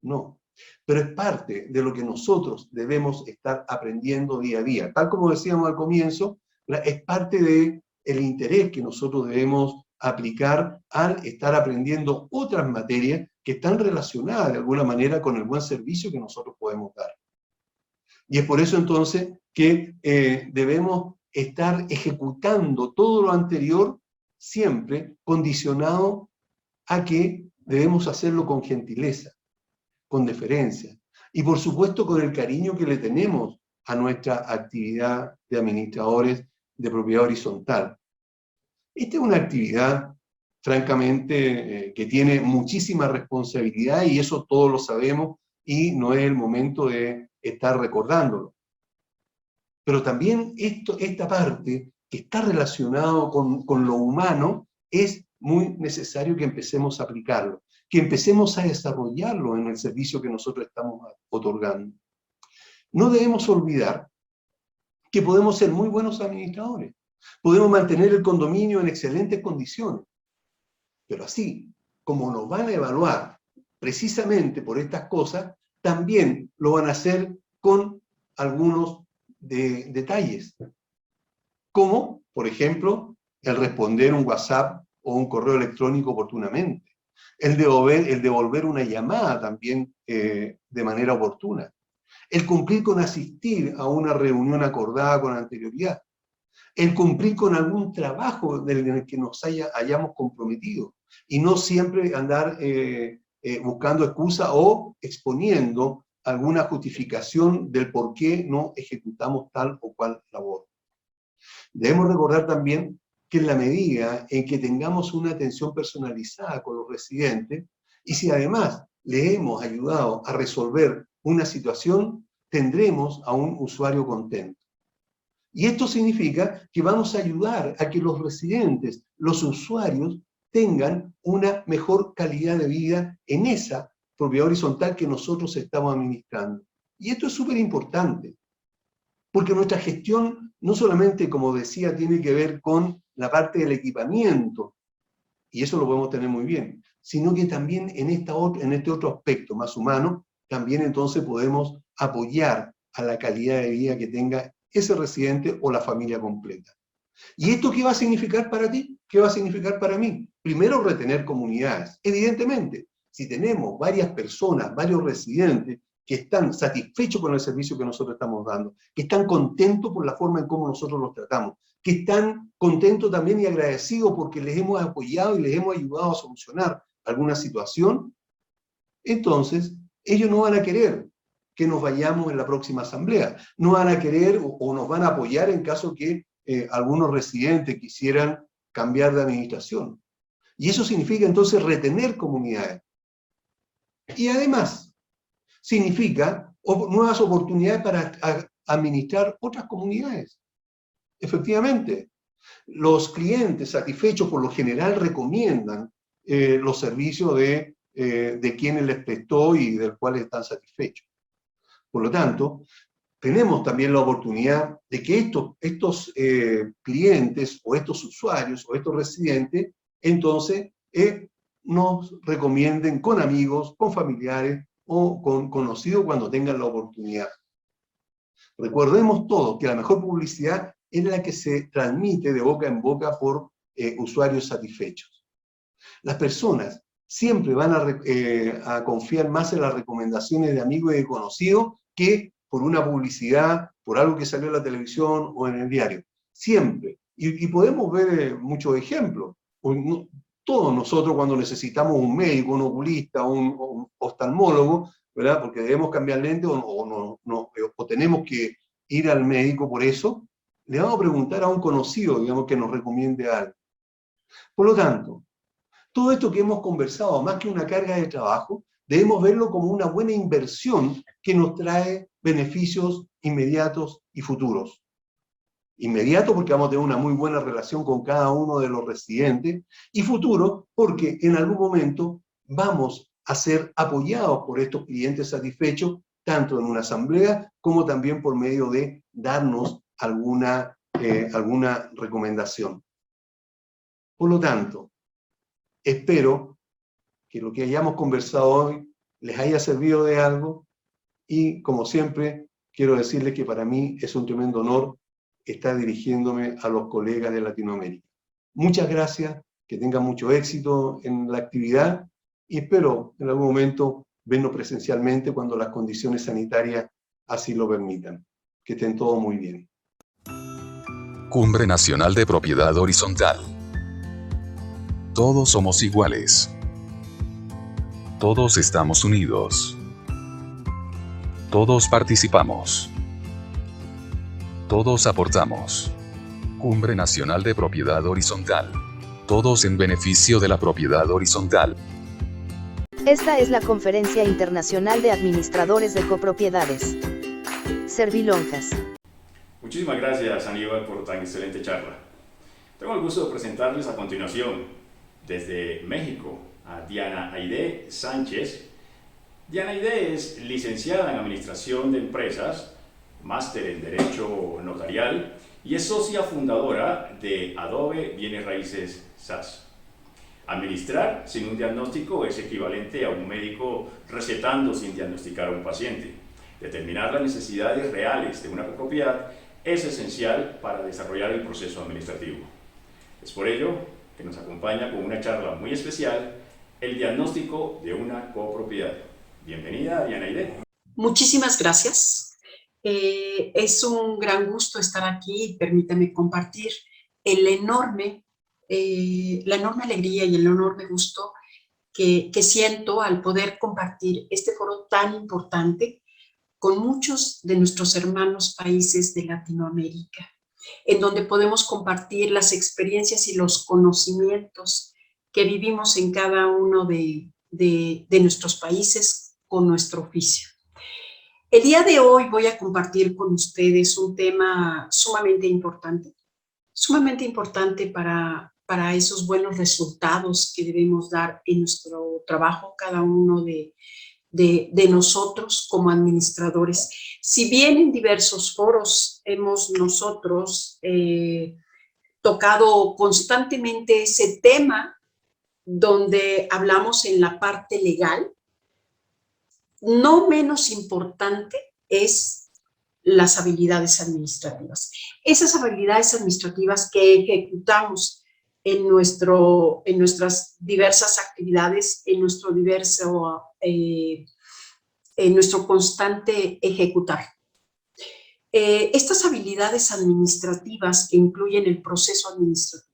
No, pero es parte de lo que nosotros debemos estar aprendiendo día a día. Tal como decíamos al comienzo, es parte del interés que nosotros debemos aplicar al estar aprendiendo otras materias que están relacionadas de alguna manera con el buen servicio que nosotros podemos dar. Y es por eso entonces que debemos estar ejecutando todo lo anterior siempre condicionado a que debemos hacerlo con gentileza, con deferencia, y por supuesto con el cariño que le tenemos a nuestra actividad de administradores de propiedad horizontal. Esta es una actividad, francamente, que tiene muchísima responsabilidad y eso todos lo sabemos y no es el momento de estar recordándolo. Pero también esta parte que está relacionada con lo humano es muy necesario que empecemos a aplicarlo, que empecemos a desarrollarlo en el servicio que nosotros estamos otorgando. No debemos olvidar que podemos ser muy buenos administradores, podemos mantener el condominio en excelentes condiciones, pero así como nos van a evaluar precisamente por estas cosas, también lo van a hacer con algunos detalles, como, por ejemplo, el responder un WhatsApp o un correo electrónico oportunamente, el devolver una llamada también de manera oportuna, el cumplir con asistir a una reunión acordada con anterioridad, el cumplir con algún trabajo en el que nos hayamos comprometido, y no siempre andar buscando excusa o exponiendo alguna justificación del por qué no ejecutamos tal o cual labor. Debemos recordar también que en la medida en que tengamos una atención personalizada con los residentes, y si además le hemos ayudado a resolver una situación, tendremos a un usuario contento. Y esto significa que vamos a ayudar a que los residentes, los usuarios, tengan una mejor calidad de vida en esa propiedad horizontal que nosotros estamos administrando. Y esto es súper importante, porque nuestra gestión no solamente, como decía, tiene que ver con la parte del equipamiento, y eso lo podemos tener muy bien, sino que también en este otro aspecto más humano, también entonces podemos apoyar a la calidad de vida que tenga ese residente o la familia completa. ¿Y esto qué va a significar para ti? ¿Qué va a significar para mí? Primero, retener comunidades. Evidentemente, si tenemos varias personas, varios residentes que están satisfechos con el servicio que nosotros estamos dando, que están contentos por la forma en cómo nosotros los tratamos, que están contentos también y agradecidos porque les hemos apoyado y les hemos ayudado a solucionar alguna situación, entonces ellos no van a querer que nos vayamos en la próxima asamblea, no van a querer o nos van a apoyar en caso que algunos residentes quisieran cambiar de administración. Y eso significa entonces retener comunidades. Y además, significa nuevas oportunidades para administrar otras comunidades. Efectivamente, los clientes satisfechos por lo general recomiendan los servicios de quienes les prestó y del cual están satisfechos. Por lo tanto, tenemos también la oportunidad de que estos clientes o estos usuarios o estos residentes, entonces, nos recomienden con amigos, con familiares o con conocidos cuando tengan la oportunidad. Recordemos todos que la mejor publicidad es la que se transmite de boca en boca por usuarios satisfechos. Las personas siempre van a confiar más en las recomendaciones de amigos y de conocidos que por una publicidad, por algo que salió en la televisión o en el diario. Siempre Y podemos ver muchos ejemplos. Todos nosotros cuando necesitamos un médico, un oculista, un oftalmólogo, ¿verdad? Porque debemos cambiar lente o tenemos que ir al médico por eso, le vamos a preguntar a un conocido, digamos, que nos recomiende algo. Por lo tanto, todo esto que hemos conversado, más que una carga de trabajo, debemos verlo como una buena inversión que nos trae beneficios inmediatos y futuros. Inmediato porque vamos a tener una muy buena relación con cada uno de los residentes, y futuro porque en algún momento vamos a ser apoyados por estos clientes satisfechos, tanto en una asamblea como también por medio de darnos alguna recomendación. Por lo tanto, espero que lo que hayamos conversado hoy les haya servido de algo, y como siempre quiero decirles que para mí es un tremendo honor estar dirigiéndome a los colegas de Latinoamérica. Muchas gracias, que tengan mucho éxito en la actividad y espero en algún momento vernos presencialmente cuando las condiciones sanitarias así lo permitan. Que estén todos muy bien. Cumbre Nacional de Propiedad Horizontal. Todos somos iguales. Todos estamos unidos. Todos participamos. Todos aportamos. Cumbre Nacional de Propiedad Horizontal. Todos en beneficio de la propiedad horizontal. Esta es la Conferencia Internacional de Administradores de Copropiedades. Servilonjas. Muchísimas gracias, Aníbal, por tan excelente charla. Tengo el gusto de presentarles a continuación, desde México, a Diana Aide Sánchez. Diana Aide es licenciada en Administración de Empresas, máster en Derecho Notarial y es socia fundadora de Adobe Bienes Raíces SAS. Administrar sin un diagnóstico es equivalente a un médico recetando sin diagnosticar a un paciente. Determinar las necesidades reales de una copropiedad es esencial para desarrollar el proceso administrativo. Es por ello que nos acompaña con una charla muy especial, el diagnóstico de una copropiedad. Bienvenida, Diana Aide. Muchísimas gracias. Es un gran gusto estar aquí y permítame compartir la enorme alegría y el enorme gusto que siento al poder compartir este foro tan importante con muchos de nuestros hermanos países de Latinoamérica, en donde podemos compartir las experiencias y los conocimientos que vivimos en cada uno de nuestros países con nuestro oficio. El día de hoy voy a compartir con ustedes un tema sumamente importante para esos buenos resultados que debemos dar en nuestro trabajo, cada uno de nosotros como administradores. Si bien en diversos foros hemos nosotros tocado constantemente ese tema, donde hablamos en la parte legal, no menos importante es las habilidades administrativas. Esas habilidades administrativas que ejecutamos en nuestras diversas actividades, en nuestro constante ejecutar. Estas habilidades administrativas que incluyen el proceso administrativo.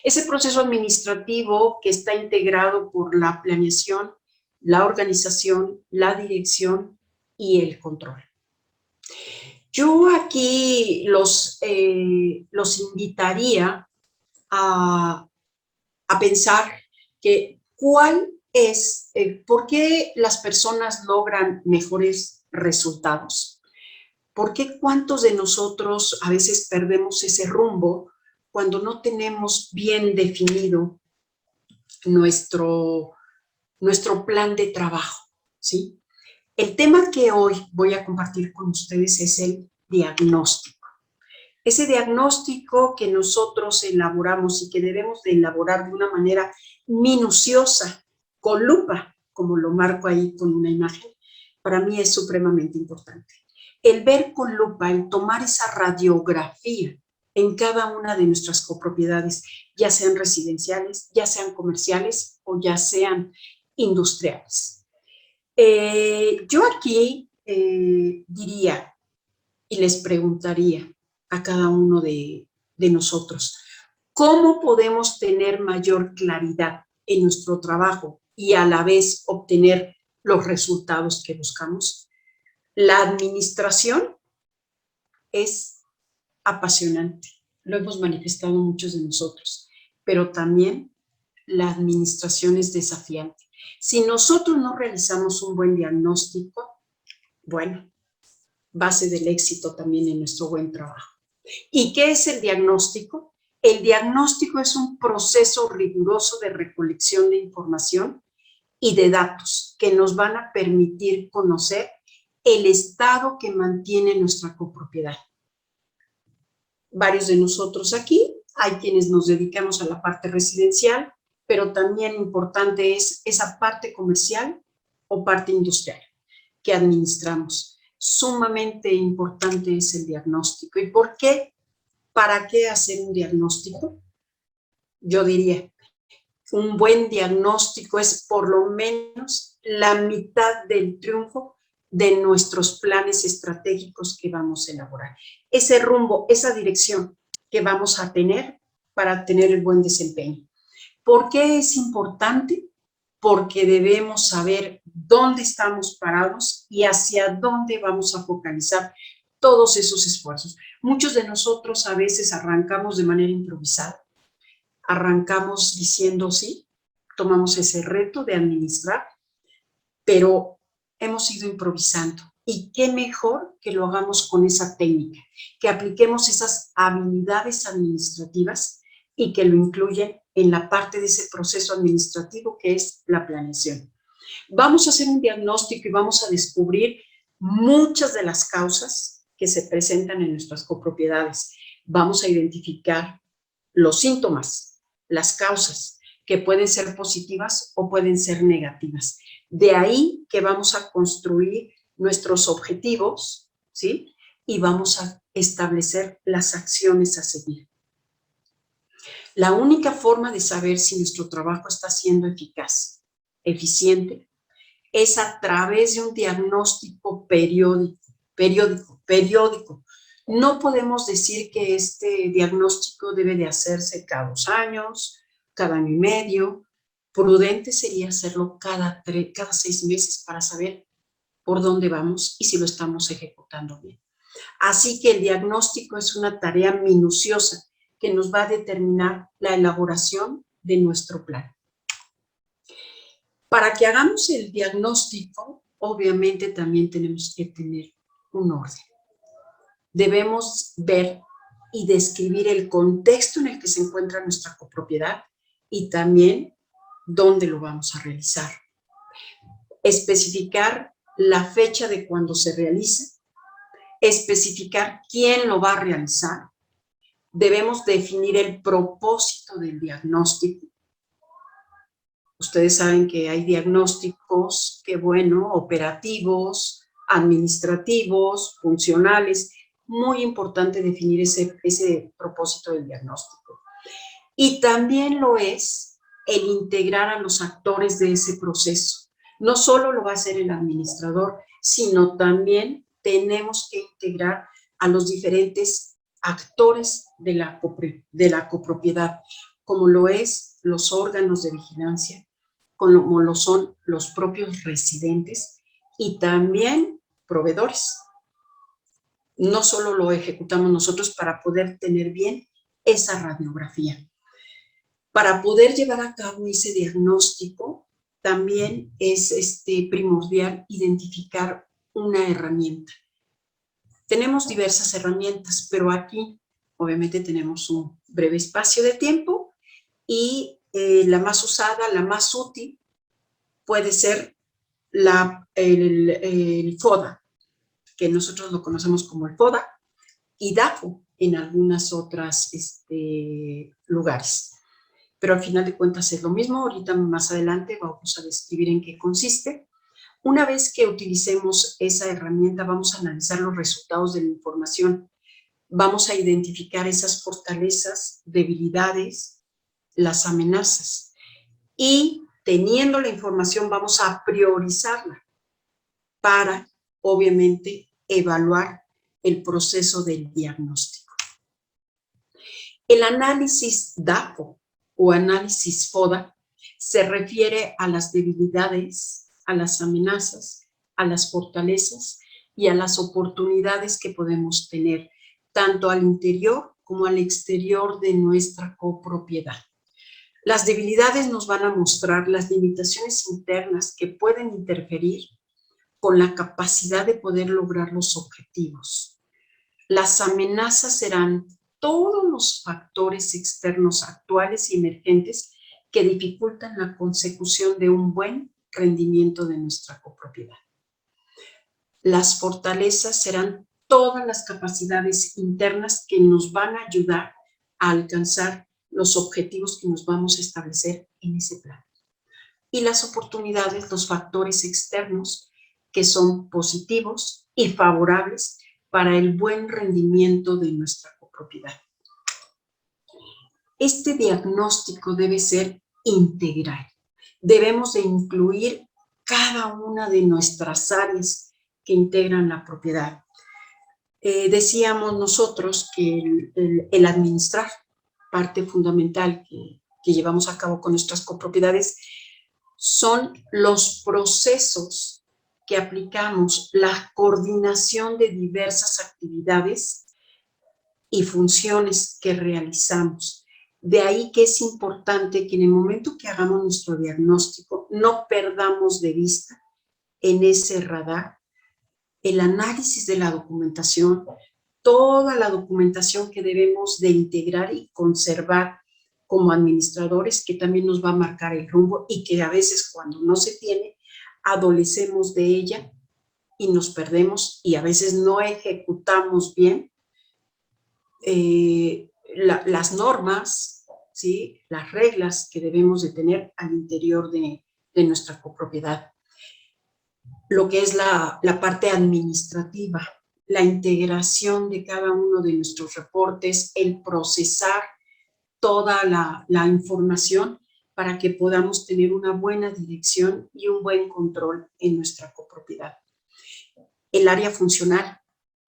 Ese proceso administrativo que está integrado por la planeación, la organización, la dirección y el control. Yo aquí los invitaría a pensar que ¿por qué las personas logran mejores resultados? ¿Por qué cuántos de nosotros a veces perdemos ese rumbo cuando no tenemos bien definido nuestro plan de trabajo, ¿sí? El tema que hoy voy a compartir con ustedes es el diagnóstico. Ese diagnóstico que nosotros elaboramos y que debemos de elaborar de una manera minuciosa, con lupa, como lo marco ahí con una imagen, para mí es supremamente importante. El ver con lupa, el tomar esa radiografía en cada una de nuestras copropiedades, ya sean residenciales, ya sean comerciales o ya sean industriales. Yo aquí diría y les preguntaría a cada uno de de nosotros. ¿Cómo podemos tener mayor claridad en nuestro trabajo y a la vez obtener los resultados que buscamos? La administración es apasionante, lo hemos manifestado muchos de nosotros, pero también la administración es desafiante. Si nosotros no realizamos un buen diagnóstico, bueno, base del éxito también en nuestro buen trabajo. ¿Y qué es el diagnóstico? El diagnóstico es un proceso riguroso de recolección de información y de datos que nos van a permitir conocer el estado que mantiene nuestra copropiedad. Varios de nosotros aquí, hay quienes nos dedicamos a la parte residencial, pero también importante es esa parte comercial o parte industrial que administramos. Sumamente importante es el diagnóstico. ¿Y por qué? ¿Para qué hacer un diagnóstico? Yo diría, un buen diagnóstico es por lo menos la mitad del triunfo de nuestros planes estratégicos que vamos a elaborar. Ese rumbo, esa dirección que vamos a tener para tener el buen desempeño. ¿Por qué es importante? Porque debemos saber dónde estamos parados y hacia dónde vamos a focalizar todos esos esfuerzos. Muchos de nosotros a veces arrancamos de manera improvisada. Arrancamos diciendo sí, tomamos ese reto de administrar, pero hemos ido improvisando. Y qué mejor que lo hagamos con esa técnica, que apliquemos esas habilidades administrativas y que lo incluyen en la parte de ese proceso administrativo que es la planeación. Vamos a hacer un diagnóstico y vamos a descubrir muchas de las causas que se presentan en nuestras copropiedades. Vamos a identificar los síntomas, las causas, que pueden ser positivas o pueden ser negativas. De ahí que vamos a construir nuestros objetivos, ¿sí? Y vamos a establecer las acciones a seguir. La única forma de saber si nuestro trabajo está siendo eficaz, eficiente, es a través de un diagnóstico periódico. No podemos decir que este diagnóstico debe de hacerse cada 2 años, cada año y medio. Prudente sería hacerlo cada 6 meses para saber por dónde vamos y si lo estamos ejecutando bien. Así que el diagnóstico es una tarea minuciosa que nos va a determinar la elaboración de nuestro plan. Para que hagamos el diagnóstico, obviamente también tenemos que tener un orden. Debemos ver y describir el contexto en el que se encuentra nuestra copropiedad y también dónde lo vamos a realizar. Especificar la fecha de cuando se realiza, especificar quién lo va a realizar. Debemos definir el propósito del diagnóstico. Ustedes saben que hay diagnósticos que, bueno, operativos, administrativos, funcionales. Muy importante definir ese propósito del diagnóstico. Y también lo es el integrar a los actores de ese proceso. No solo lo va a hacer el administrador, sino también tenemos que integrar a los diferentes actores de la copropiedad, como lo es los órganos de vigilancia, como lo son los propios residentes y también proveedores. No solo lo ejecutamos nosotros para poder tener bien esa radiografía. Para poder llevar a cabo ese diagnóstico, también es primordial identificar una herramienta. Tenemos diversas herramientas, pero aquí obviamente tenemos un breve espacio de tiempo y la más usada, la más útil, puede ser el FODA, que nosotros lo conocemos como el FODA, y DAFO en algunas otras lugares. Pero al final de cuentas es lo mismo. Ahorita más adelante vamos a describir en qué consiste. Una vez que utilicemos esa herramienta, vamos a analizar los resultados de la información. Vamos a identificar esas fortalezas, debilidades, las amenazas. Y teniendo la información, vamos a priorizarla para, obviamente, evaluar el proceso del diagnóstico. El análisis DAFO o análisis FODA se refiere a las debilidades, a las amenazas, a las fortalezas y a las oportunidades que podemos tener, tanto al interior como al exterior de nuestra copropiedad. Las debilidades nos van a mostrar las limitaciones internas que pueden interferir con la capacidad de poder lograr los objetivos. Las amenazas serán todos los factores externos actuales y emergentes que dificultan la consecución de un buen rendimiento de nuestra copropiedad. Las fortalezas serán todas las capacidades internas que nos van a ayudar a alcanzar los objetivos que nos vamos a establecer en ese plan. Y las oportunidades, los factores externos que son positivos y favorables para el buen rendimiento de nuestra copropiedad. Este diagnóstico debe ser integral. Debemos de incluir cada una de nuestras áreas que integran la propiedad. Decíamos nosotros que el administrar, parte fundamental que llevamos a cabo con nuestras copropiedades, son los procesos que aplicamos, la coordinación de diversas actividades y funciones que realizamos. De ahí que es importante que en el momento que hagamos nuestro diagnóstico no perdamos de vista en ese radar el análisis de la documentación, toda la documentación que debemos de integrar y conservar como administradores, que también nos va a marcar el rumbo y que a veces cuando no se tiene, adolecemos de ella y nos perdemos y a veces no ejecutamos bien las normas, ¿sí? Las reglas que debemos de tener al interior de nuestra copropiedad. Lo que es la parte administrativa, la integración de cada uno de nuestros reportes, el procesar toda la información para que podamos tener una buena dirección y un buen control en nuestra copropiedad. El área funcional,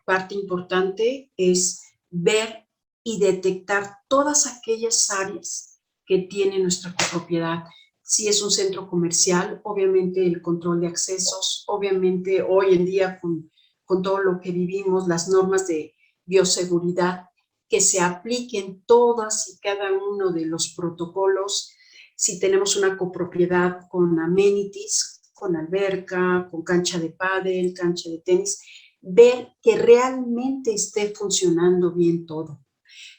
parte importante es ver y detectar todas aquellas áreas que tiene nuestra copropiedad. Si es un centro comercial, obviamente el control de accesos, obviamente hoy en día con todo lo que vivimos, las normas de bioseguridad, que se apliquen todas y cada uno de los protocolos. Si tenemos una copropiedad con amenities, con alberca, con cancha de pádel, cancha de tenis, ver que realmente esté funcionando bien todo,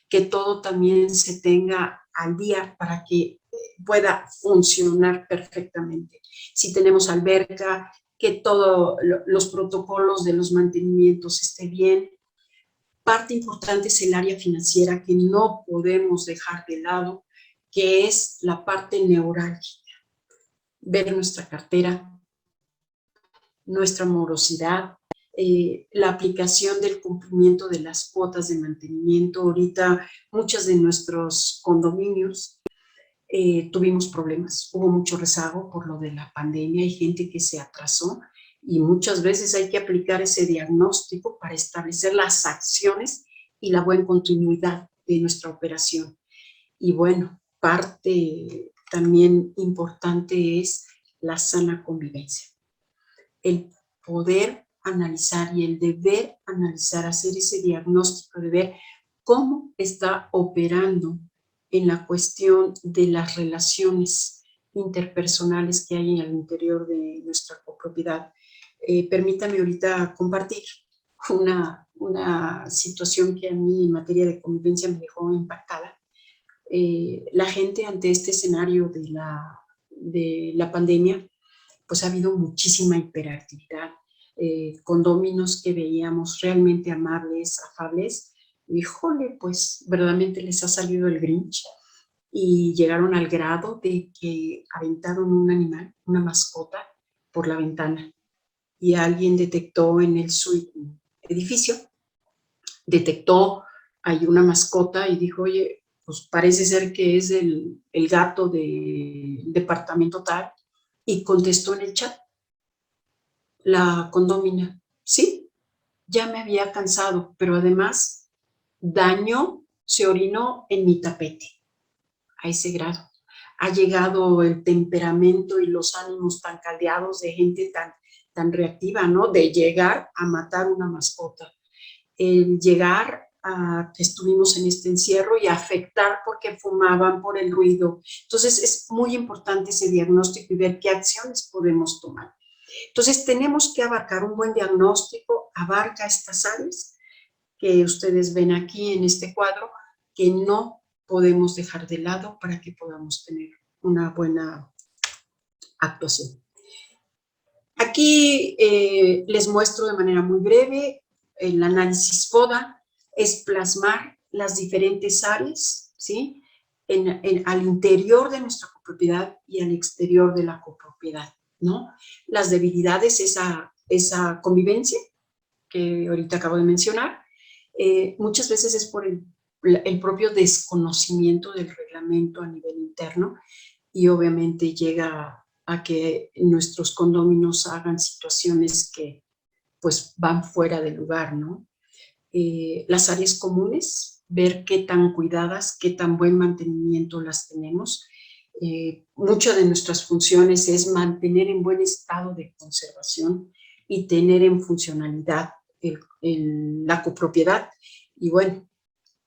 que todo también se tenga al día para que pueda funcionar perfectamente. Si tenemos alberca, que todos los protocolos de los mantenimientos estén bien. Parte importante es el área financiera que no podemos dejar de lado, que es la parte neurálgica. Ver nuestra cartera, nuestra morosidad, la aplicación del cumplimiento de las cuotas de mantenimiento. Ahorita muchos de nuestros condominios tuvimos problemas, hubo mucho rezago por lo de la pandemia, hay gente que se atrasó y muchas veces hay que aplicar ese diagnóstico para establecer las acciones y la buena continuidad de nuestra operación. Y bueno, parte también importante es la sana convivencia. El poder analizar y el deber analizar, hacer ese diagnóstico de ver cómo está operando en la cuestión de las relaciones interpersonales que hay en el interior de nuestra copropiedad. Permítame ahorita compartir una situación que a mí en materia de convivencia me dejó impactada. La gente ante este escenario de la pandemia, pues ha habido muchísima hiperactividad. Condóminos que veíamos realmente amables, afables, híjole, pues verdaderamente les ha salido el Grinch y llegaron al grado de que aventaron un animal, una mascota, por la ventana y alguien detectó en su edificio, detectó ahí una mascota y dijo, oye, pues parece ser que es el gato del departamento tal, y contestó en el chat la condómina, sí, ya me había cansado, pero además dañó se orinó en mi tapete. A ese grado ha llegado el temperamento y los ánimos tan caldeados de gente tan reactiva, ¿no? De llegar a matar una mascota, el llegar a que estuvimos en este encierro y afectar porque fumaban, por el ruido. Entonces es muy importante ese diagnóstico y ver qué acciones podemos tomar. Entonces tenemos que abarcar un buen diagnóstico, abarca estas áreas que ustedes ven aquí en este cuadro, que no podemos dejar de lado para que podamos tener una buena actuación. Aquí les muestro de manera muy breve el análisis FODA, es plasmar las diferentes áreas, ¿sí? Al interior de nuestra copropiedad y al exterior de la copropiedad, ¿no? Las debilidades, esa convivencia que ahorita acabo de mencionar, muchas veces es por el propio desconocimiento del reglamento a nivel interno y obviamente llega a que nuestros condóminos hagan situaciones que pues van fuera de lugar, ¿no? Las áreas comunes, ver qué tan cuidadas, qué tan buen mantenimiento las tenemos. Muchas de nuestras funciones es mantener en buen estado de conservación y tener en funcionalidad la copropiedad. Y bueno,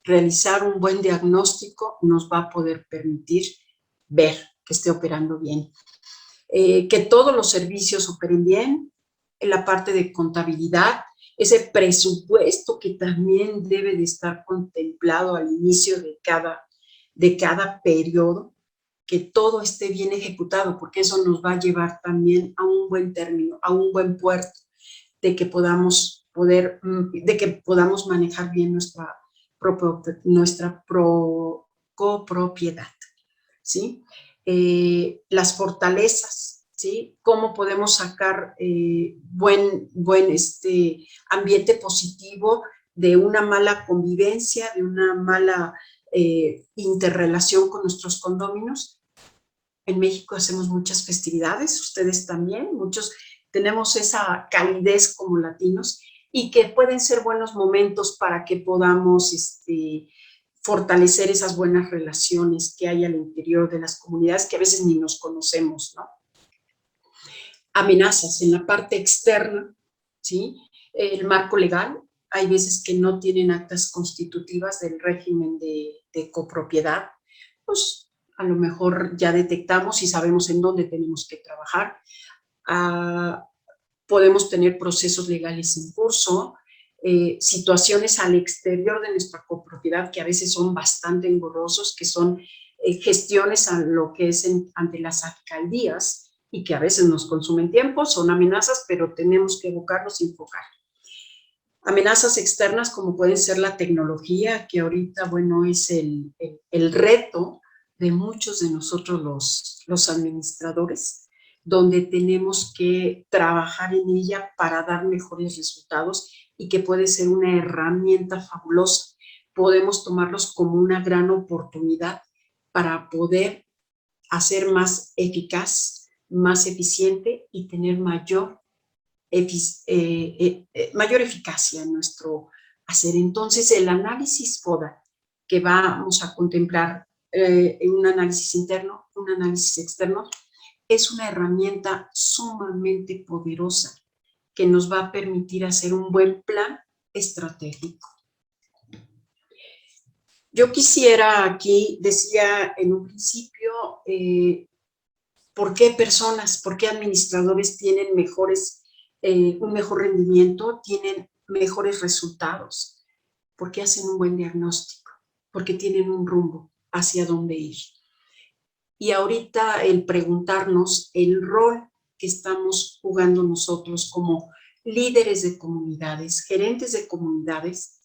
realizar un buen diagnóstico nos va a poder permitir ver que esté operando bien. Que todos los servicios operen bien, en la parte de contabilidad, ese presupuesto que también debe de estar contemplado al inicio de cada periodo, que todo esté bien ejecutado, porque eso nos va a llevar también a un buen término, a un buen puerto, de que podamos manejar bien nuestra copropiedad, ¿sí? Las fortalezas, ¿sí? Cómo podemos sacar buen ambiente positivo de una mala convivencia, de una mala interrelación con nuestros condóminos. En México hacemos muchas festividades, ustedes también, muchos tenemos esa calidez como latinos y que pueden ser buenos momentos para que podamos fortalecer esas buenas relaciones que hay al interior de las comunidades que a veces ni nos conocemos, ¿no? Amenazas en la parte externa, ¿sí? El marco legal, hay veces que no tienen actas constitutivas del régimen de copropiedad, pues a lo mejor ya detectamos y sabemos en dónde tenemos que trabajar. Podemos tener procesos legales en curso, situaciones al exterior de nuestra copropiedad que a veces son bastante engorrosos, que son gestiones a lo que es ante las alcaldías y que a veces nos consumen tiempo, son amenazas, pero tenemos que evocarnos y enfocar. Amenazas externas como pueden ser la tecnología, que ahorita, bueno, es el reto de muchos de nosotros los administradores, donde tenemos que trabajar en ella para dar mejores resultados y que puede ser una herramienta fabulosa. Podemos tomarlos como una gran oportunidad para poder hacer más eficaz, más eficiente y tener mayor eficacia en nuestro hacer. Entonces, el análisis FODA que vamos a contemplar en un análisis interno, un análisis externo, es una herramienta sumamente poderosa que nos va a permitir hacer un buen plan estratégico. Yo quisiera aquí, decía en un principio, ¿por qué personas, por qué administradores tienen un mejor rendimiento, tienen mejores resultados? Porque hacen un buen diagnóstico, porque tienen un rumbo hacia dónde ir. Y ahorita el preguntarnos el rol que estamos jugando nosotros como líderes de comunidades, gerentes de comunidades,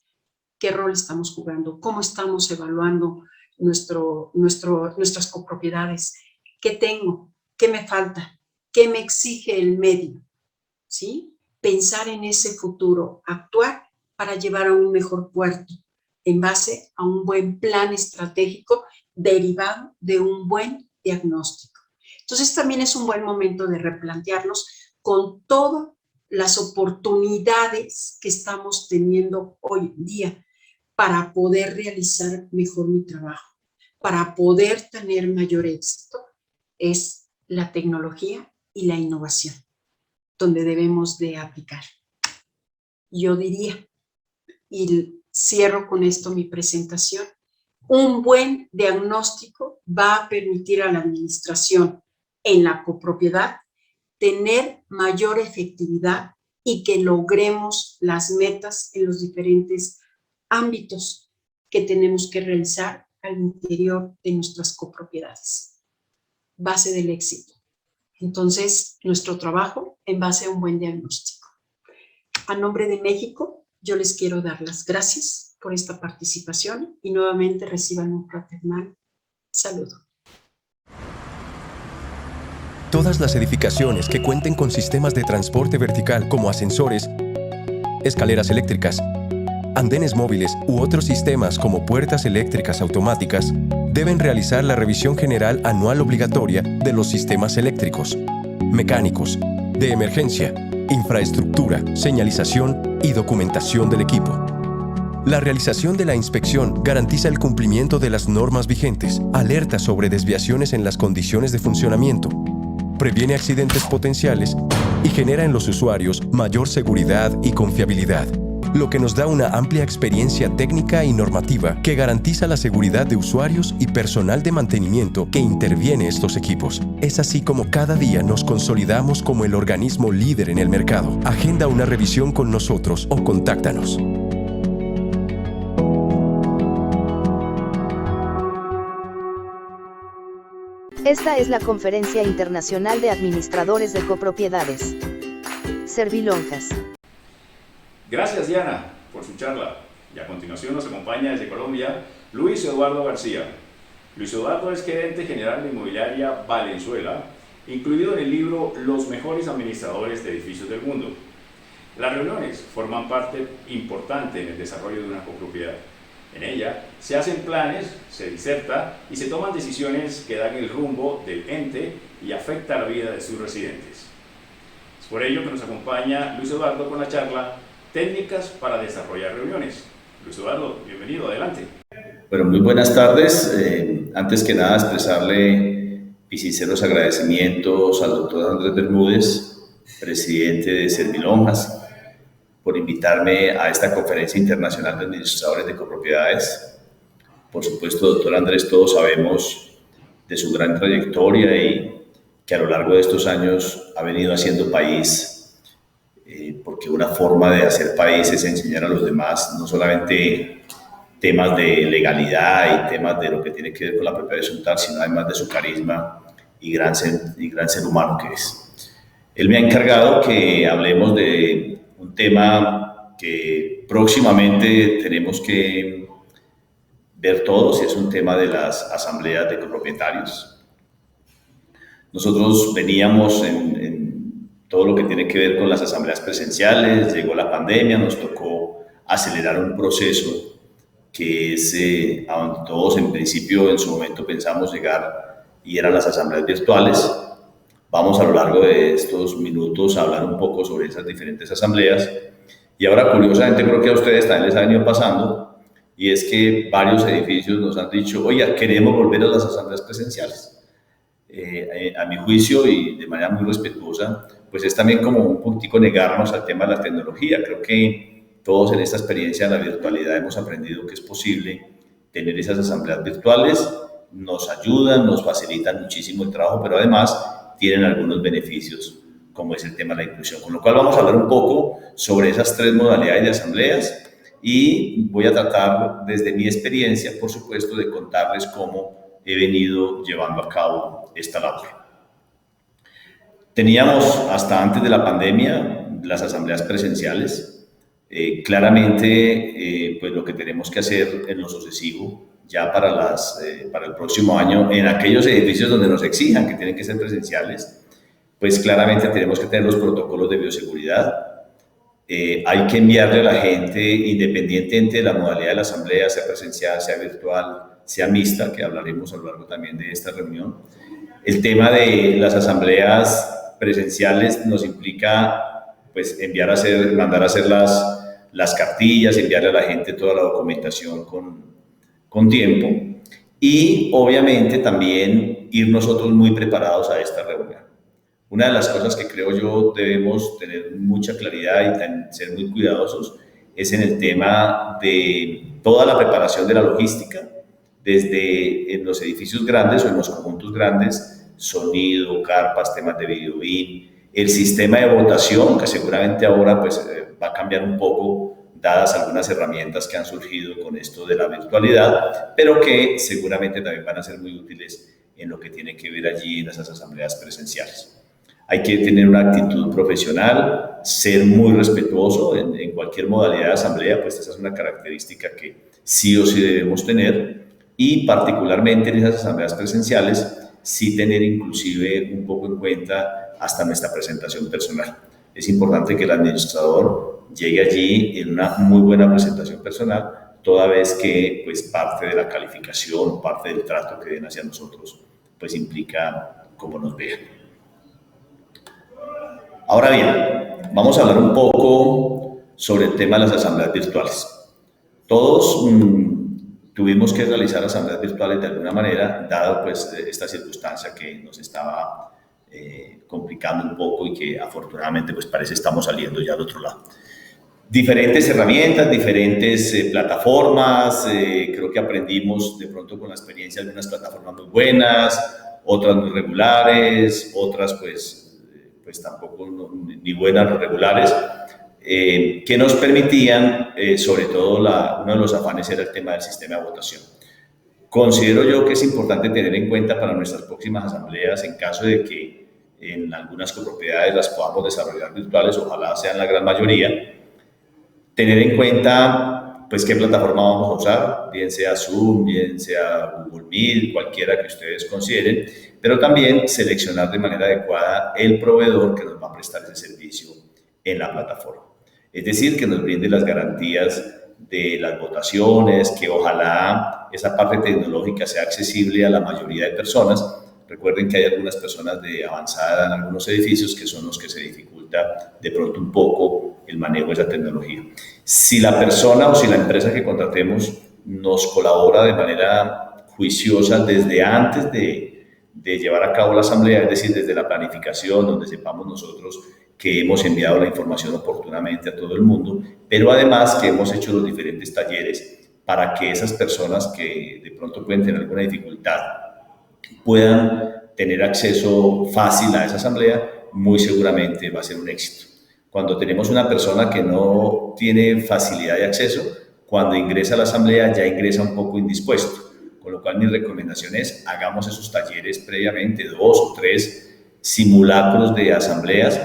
¿qué rol estamos jugando? ¿Cómo estamos evaluando nuestras copropiedades? ¿Qué tengo? ¿Qué me falta? ¿Qué me exige el medio? ¿Sí? Pensar en ese futuro, actuar para llevar a un mejor puerto en base a un buen plan estratégico derivado de un buen diagnóstico. Entonces también es un buen momento de replantearnos con todas las oportunidades que estamos teniendo hoy en día, para poder realizar mejor mi trabajo, para poder tener mayor éxito, es la tecnología y la innovación, donde debemos de aplicar. Yo diría, y cierro con esto mi presentación, un buen diagnóstico va a permitir a la administración en la copropiedad tener mayor efectividad y que logremos las metas en los diferentes ámbitos que tenemos que realizar al interior de nuestras copropiedades. Base del éxito. Entonces, nuestro trabajo en base a un buen diagnóstico. A nombre de México, yo les quiero dar las gracias por esta participación y nuevamente reciban un fraternal saludo. Todas las edificaciones que cuenten con sistemas de transporte vertical como ascensores, escaleras eléctricas, andenes móviles u otros sistemas como puertas eléctricas automáticas deben realizar la revisión general anual obligatoria de los sistemas eléctricos, mecánicos, de emergencia, infraestructura, señalización y documentación del equipo. La realización de la inspección garantiza el cumplimiento de las normas vigentes, alerta sobre desviaciones en las condiciones de funcionamiento, previene accidentes potenciales y genera en los usuarios mayor seguridad y confiabilidad, lo que nos da una amplia experiencia técnica y normativa que garantiza la seguridad de usuarios y personal de mantenimiento que interviene estos equipos. Es así como cada día nos consolidamos como el organismo líder en el mercado. Agenda una revisión con nosotros o contáctanos. Esta es la Conferencia Internacional de Administradores de Copropiedades. Servilonjas. Gracias, Diana, por su charla. Y a continuación nos acompaña desde Colombia Luis Eduardo García. Luis Eduardo es gerente general de Inmobiliaria Valenzuela, incluido en el libro Los mejores administradores de edificios del mundo. Las reuniones forman parte importante en el desarrollo de una copropiedad. En ella se hacen planes, se diserta y se toman decisiones que dan el rumbo del ente y afecta la vida de sus residentes. Es por ello que nos acompaña Luis Eduardo con la charla Técnicas para desarrollar reuniones. Luis Eduardo, bienvenido, adelante. Bueno, muy buenas tardes. Antes que nada, expresarle mis sinceros agradecimientos al doctor Andrés Bermúdez, presidente de Servilonjas, por invitarme a esta Conferencia Internacional de Administradores de Copropiedades. Por supuesto, doctor Andrés, todos sabemos de su gran trayectoria y que a lo largo de estos años ha venido haciendo país, porque una forma de hacer país es enseñar a los demás, no solamente temas de legalidad y temas de lo que tiene que ver con la propiedad horizontal, sino además de su carisma y gran ser humano que es. Él me ha encargado que hablemos de un tema que próximamente tenemos que ver todos, y es un tema de las asambleas de copropietarios. Nosotros veníamos en todo lo que tiene que ver con las asambleas presenciales, llegó la pandemia, nos tocó acelerar un proceso que es a donde todos en principio en su momento pensamos llegar, y eran las asambleas virtuales. Vamos a lo largo de estos minutos a hablar un poco sobre esas diferentes asambleas. Y ahora, curiosamente, creo que a ustedes también les ha venido pasando, y es que varios edificios nos han dicho, oye, queremos volver a las asambleas presenciales. A mi juicio, y de manera muy respetuosa, pues es también como un poquitico negarnos al tema de la tecnología. Creo que todos en esta experiencia de la virtualidad hemos aprendido que es posible tener esas asambleas virtuales, nos ayudan, nos facilitan muchísimo el trabajo, pero además tienen algunos beneficios, como es el tema de la inclusión. Con lo cual vamos a hablar un poco sobre esas tres modalidades de asambleas, y voy a tratar desde mi experiencia, por supuesto, de contarles cómo he venido llevando a cabo esta labor. Teníamos hasta antes de la pandemia las asambleas presenciales. Claramente, pues lo que tenemos que hacer en lo sucesivo, ya para el próximo año, en aquellos edificios donde nos exijan que tienen que ser presenciales, pues claramente tenemos que tener los protocolos de bioseguridad. Hay que enviarle a la gente, independientemente de la modalidad de la asamblea, sea presencial, sea virtual, sea mixta, que hablaremos a lo largo también de esta reunión. El tema de las asambleas presenciales nos implica pues mandar a hacer las cartillas, enviarle a la gente toda la documentación con tiempo y obviamente también ir nosotros muy preparados a esta reunión. Una de las cosas que creo yo debemos tener mucha claridad y ser muy cuidadosos es en el tema de toda la preparación de la logística, desde en los edificios grandes o en los conjuntos grandes, sonido, carpas, temas de video in, el sistema de votación, que seguramente ahora pues, va a cambiar un poco, dadas algunas herramientas que han surgido con esto de la virtualidad, pero que seguramente también van a ser muy útiles en lo que tiene que ver allí en esas asambleas presenciales. Hay que tener una actitud profesional, ser muy respetuoso en cualquier modalidad de asamblea, pues esa es una característica que sí o sí debemos tener, y particularmente en esas asambleas presenciales, sí tener inclusive un poco en cuenta hasta nuestra presentación personal. Es importante que el administrador llegue allí en una muy buena presentación personal, toda vez que pues, parte de la calificación, parte del trato que den hacia nosotros, pues implica cómo nos vean. Ahora bien, vamos a hablar un poco sobre el tema de las asambleas virtuales. Todos tuvimos que realizar asambleas virtuales de alguna manera, dado pues esta circunstancia que nos estaba complicando un poco y que afortunadamente pues parece estamos saliendo ya al otro lado. Diferentes herramientas, diferentes plataformas, creo que aprendimos de pronto con la experiencia algunas plataformas muy buenas, otras muy regulares, otras pues tampoco ni buenas ni regulares, que nos permitían, sobre todo uno de los afanes era el tema del sistema de votación. Considero yo que es importante tener en cuenta para nuestras próximas asambleas, en caso de que en algunas copropiedades las podamos desarrollar virtuales, ojalá sean la gran mayoría, tener en cuenta pues qué plataforma vamos a usar, bien sea Zoom, bien sea Google Meet, cualquiera que ustedes consideren, pero también seleccionar de manera adecuada el proveedor que nos va a prestar ese servicio en la plataforma. Es decir, que nos brinde las garantías de las votaciones, que ojalá esa parte tecnológica sea accesible a la mayoría de personas. Recuerden que hay algunas personas de avanzada en algunos edificios que son los que se dificulta de pronto un poco el manejo de esa tecnología. Si la persona o si la empresa que contratemos nos colabora de manera juiciosa desde antes de llevar a cabo la asamblea, es decir, desde la planificación, donde sepamos nosotros que hemos enviado la información oportunamente a todo el mundo, pero además que hemos hecho los diferentes talleres para que esas personas que de pronto pueden tener alguna dificultad puedan tener acceso fácil a esa asamblea, muy seguramente va a ser un éxito. Cuando tenemos una persona que no tiene facilidad de acceso, cuando ingresa a la asamblea ya ingresa un poco indispuesto, con lo cual mi recomendación es hagamos esos talleres previamente, 2 o 3 simulacros de asambleas,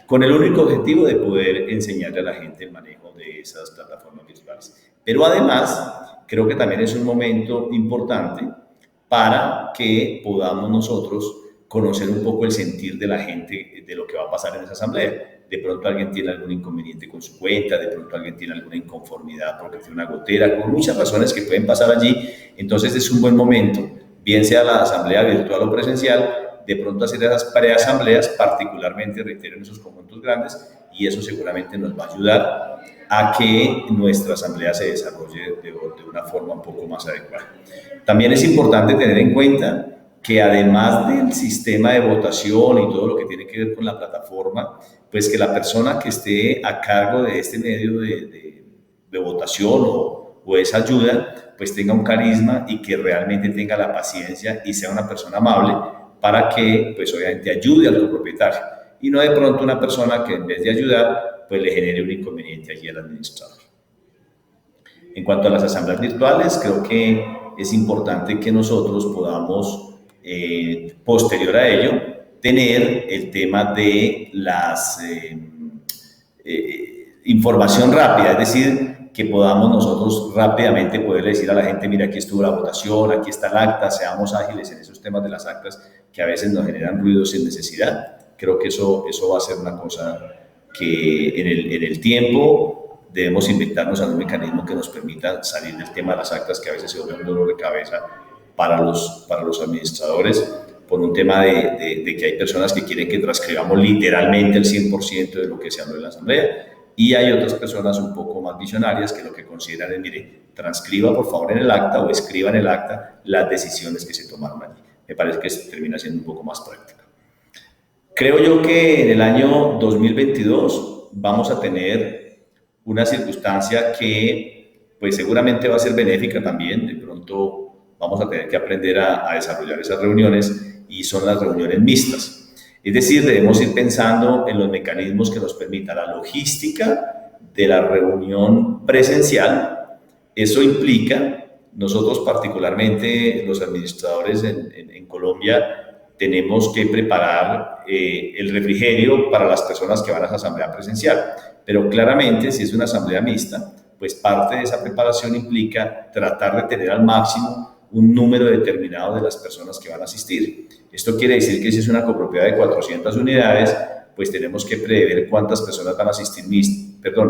con el único objetivo de poder enseñarle a la gente el manejo de esas plataformas virtuales. Pero además, creo que también es un momento importante para que podamos nosotros conocer un poco el sentir de la gente de lo que va a pasar en esa asamblea. De pronto alguien tiene algún inconveniente con su cuenta, de pronto alguien tiene alguna inconformidad porque tiene una gotera, con muchas razones que pueden pasar allí. Entonces es un buen momento, bien sea la asamblea virtual o presencial, de pronto hacer esas preasambleas, particularmente, reitero, en esos conjuntos grandes, y eso seguramente nos va a ayudar a que nuestra asamblea se desarrolle de una forma un poco más adecuada. También es importante tener en cuenta que además del sistema de votación y todo lo que tiene que ver con la plataforma, pues que la persona que esté a cargo de este medio de votación o esa ayuda, pues tenga un carisma y que realmente tenga la paciencia y sea una persona amable para que, pues obviamente, ayude al copropietario y no de pronto una persona que en vez de ayudar, pues le genere un inconveniente allí al administrador. En cuanto a las asambleas virtuales, creo que es importante que nosotros podamos, posterior a ello, tener el tema de las información rápida, es decir, que podamos nosotros rápidamente poder decir a la gente, mira, aquí estuvo la votación, aquí está el acta, seamos ágiles en esos temas de las actas que a veces nos generan ruido sin necesidad. Creo que eso va a ser una cosa que en el tiempo debemos inventarnos algún mecanismo que nos permita salir del tema de las actas, que a veces se vuelve un dolor de cabeza para los administradores, por un tema de que hay personas que quieren que transcribamos literalmente el 100% de lo que se habló en la asamblea. y hay otras personas un poco más visionarias que lo que consideran es, mire, transcriba por favor en el acta o escriba en el acta las decisiones que se tomaron allí. Me parece que termina siendo un poco más práctico. Creo yo que en el año 2022 vamos a tener una circunstancia que pues seguramente va a ser benéfica también. De pronto vamos a tener que aprender a desarrollar esas reuniones, y son las reuniones mixtas. Es decir, debemos ir pensando en los mecanismos que nos permitan la logística de la reunión presencial. Eso implica, nosotros particularmente los administradores en Colombia, tenemos que preparar el refrigerio para las personas que van a esa asamblea presencial. Pero claramente, si es una asamblea mixta, pues parte de esa preparación implica tratar de tener al máximo un número determinado de las personas que van a asistir. Esto quiere decir que si es una copropiedad de 400 unidades, pues tenemos que prever cuántas personas van a asistir